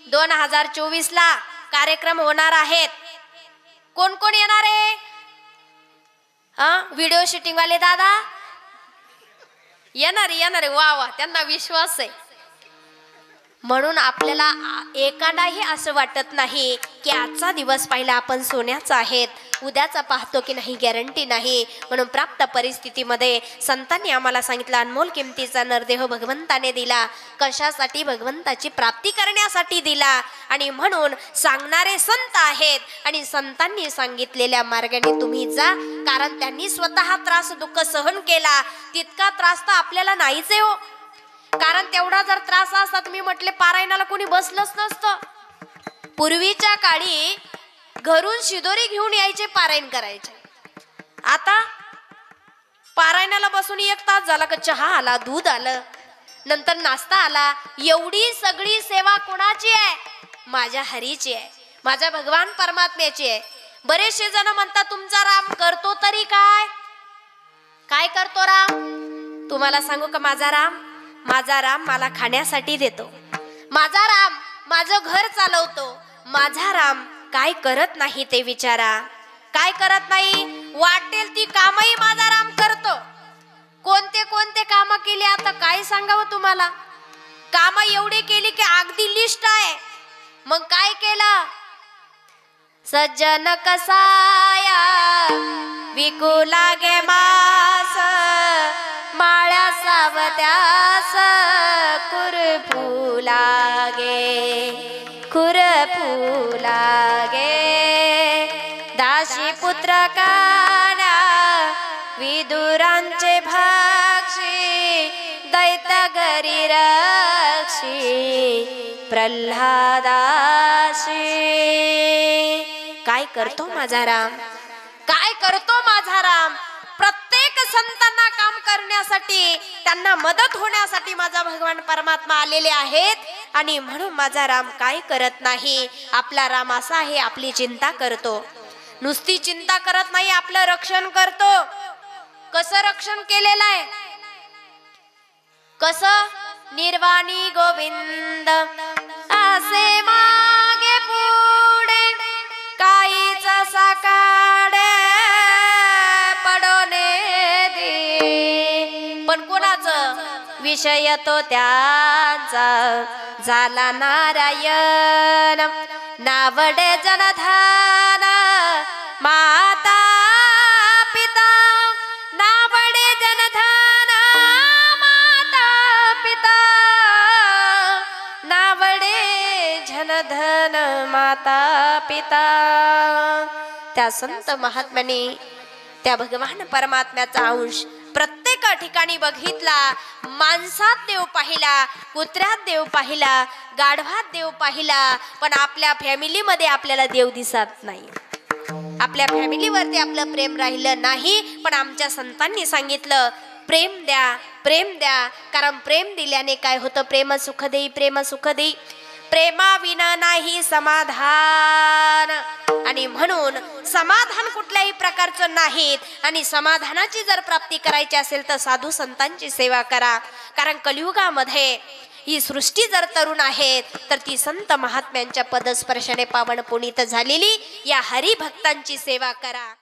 2024 ला कार्यक्रम होणार आहेत. कोण कोण येणार आहे? व्हिडिओ शूटिंग वाले दादा येणार. वा वा, त्यांना विश्वास आहे. म्हणून आपल्याला एकालाही असं वाटत नाही की आजचा दिवस पाहिला आपण सोन्याचा आहेत, उद्याचा पाहतो की नाही गॅरंटी नाही. म्हणून प्राप्त परिस्थितीमध्ये संतांनी आम्हाला सांगितलं, अनमोल किमतीचा नरदेह भगवंताने दिला. कशासाठी? भगवंताची प्राप्ती करण्यासाठी दिला. आणि म्हणून सांगणारे संत आहेत आणि संतांनी सांगितलेल्या मार्गाने तुम्ही जा. कारण त्यांनी स्वतः त्रास दुःख सहन केला, तितका त्रास तर आपल्याला नाहीच आहे हो. कारण तेवढा जर त्रास असता, तुम्ही म्हटले पारायणाला कोणी बसलंच नसतं. पूर्वीच्या काळी घरून शिदोरी घेऊन यायचे, पारायण करायचे. आता पारायणाला बसून 1 तास झाला का चहा आला, दूध आलं, नंतर नाश्ता आला. एवढी सगळी सेवा कोणाची आहे? माझ्या हरीची आहे, माझ्या भगवान परमात्म्याची आहे. बरेचसे जण म्हणतात तुमचा राम करतो तरी काय? काय करतो राम? तुम्हाला सांगू का, माझा राम मला खाण्यासाठी देतो. माझा राम माझं घर चालवतो. माझा राम काय करत नाही ते विचारा. काय करत नाही? वाटेल ती कामही माझा राम करतो. कोणते कोणते काम केली आता काय सांगावं तुम्हाला. काम एवढी केली की अगदी लिस्ट आहे. मग काय केलं? सज्जन कसाया विकू लागे मास, माळ्या सावत्यास खुरपू लागे. दाशी पुत्र काना विदुरांचे भाक्षी, दैत्य घरी रक्षी प्रल्हादाशी. काय करतो माझा राम? काय करतो माझा राम? प्रत्येक संतांना काम करण्यासाठी, त्यांना मदत होण्यासाठी माझा भगवान परमात्मा आलेले आहेत. आणि म्हणून माझा राम काय करत नाही? आपला राम असा आहे, आपली चिंता करतो. नुसती चिंता करत नाही, आपलं रक्षण करतो. कसं रक्षण केलेलं आहे? कसं? निर्वाणी गोविंद असे मागे पुढे काहीच साकाडे पडोने दे. पण कोणाचं? विषय तो त्यांचा झाला नारायण. नावडे जनधन माता पिता, नावडे जनधन माता पिता, नावडे जनधन माता पिता. त्या संत महात्म्याने त्या भगवान परमात्म्याचा अंश प्रत्येक ठिकाणी बघितला. माणसात देव पाहिला, कुत्र्यात देव पाहिला, गाढवात देव पाहिला. पण आपल्या फॅमिलीमध्ये आपल्याला देव दिसत नाही. आपल्या फॅमिलीवरती आपलं प्रेम राहिलं नाही. पण आमच्या संतांनी सांगितलं, प्रेम द्या, प्रेम द्या. कारण प्रेम दिल्याने काय होतं? प्रेम सुख देई, प्रेम सुख देई. प्रेमाविना नाही समाधान. आणि म्हणून समाधान कुठल्याही प्रकारचं नाहीत. आणि समाधानाची जर प्राप्ती करायची असेल तर साधू संतांची सेवा करा. कारण कलियुगामध्ये ही सृष्टी जर तरुण आहेत तर ती संत महात्म्यांच्या पदस्पर्शाने पावन पुनीत झालेली या हरिभक्तांची सेवा करा.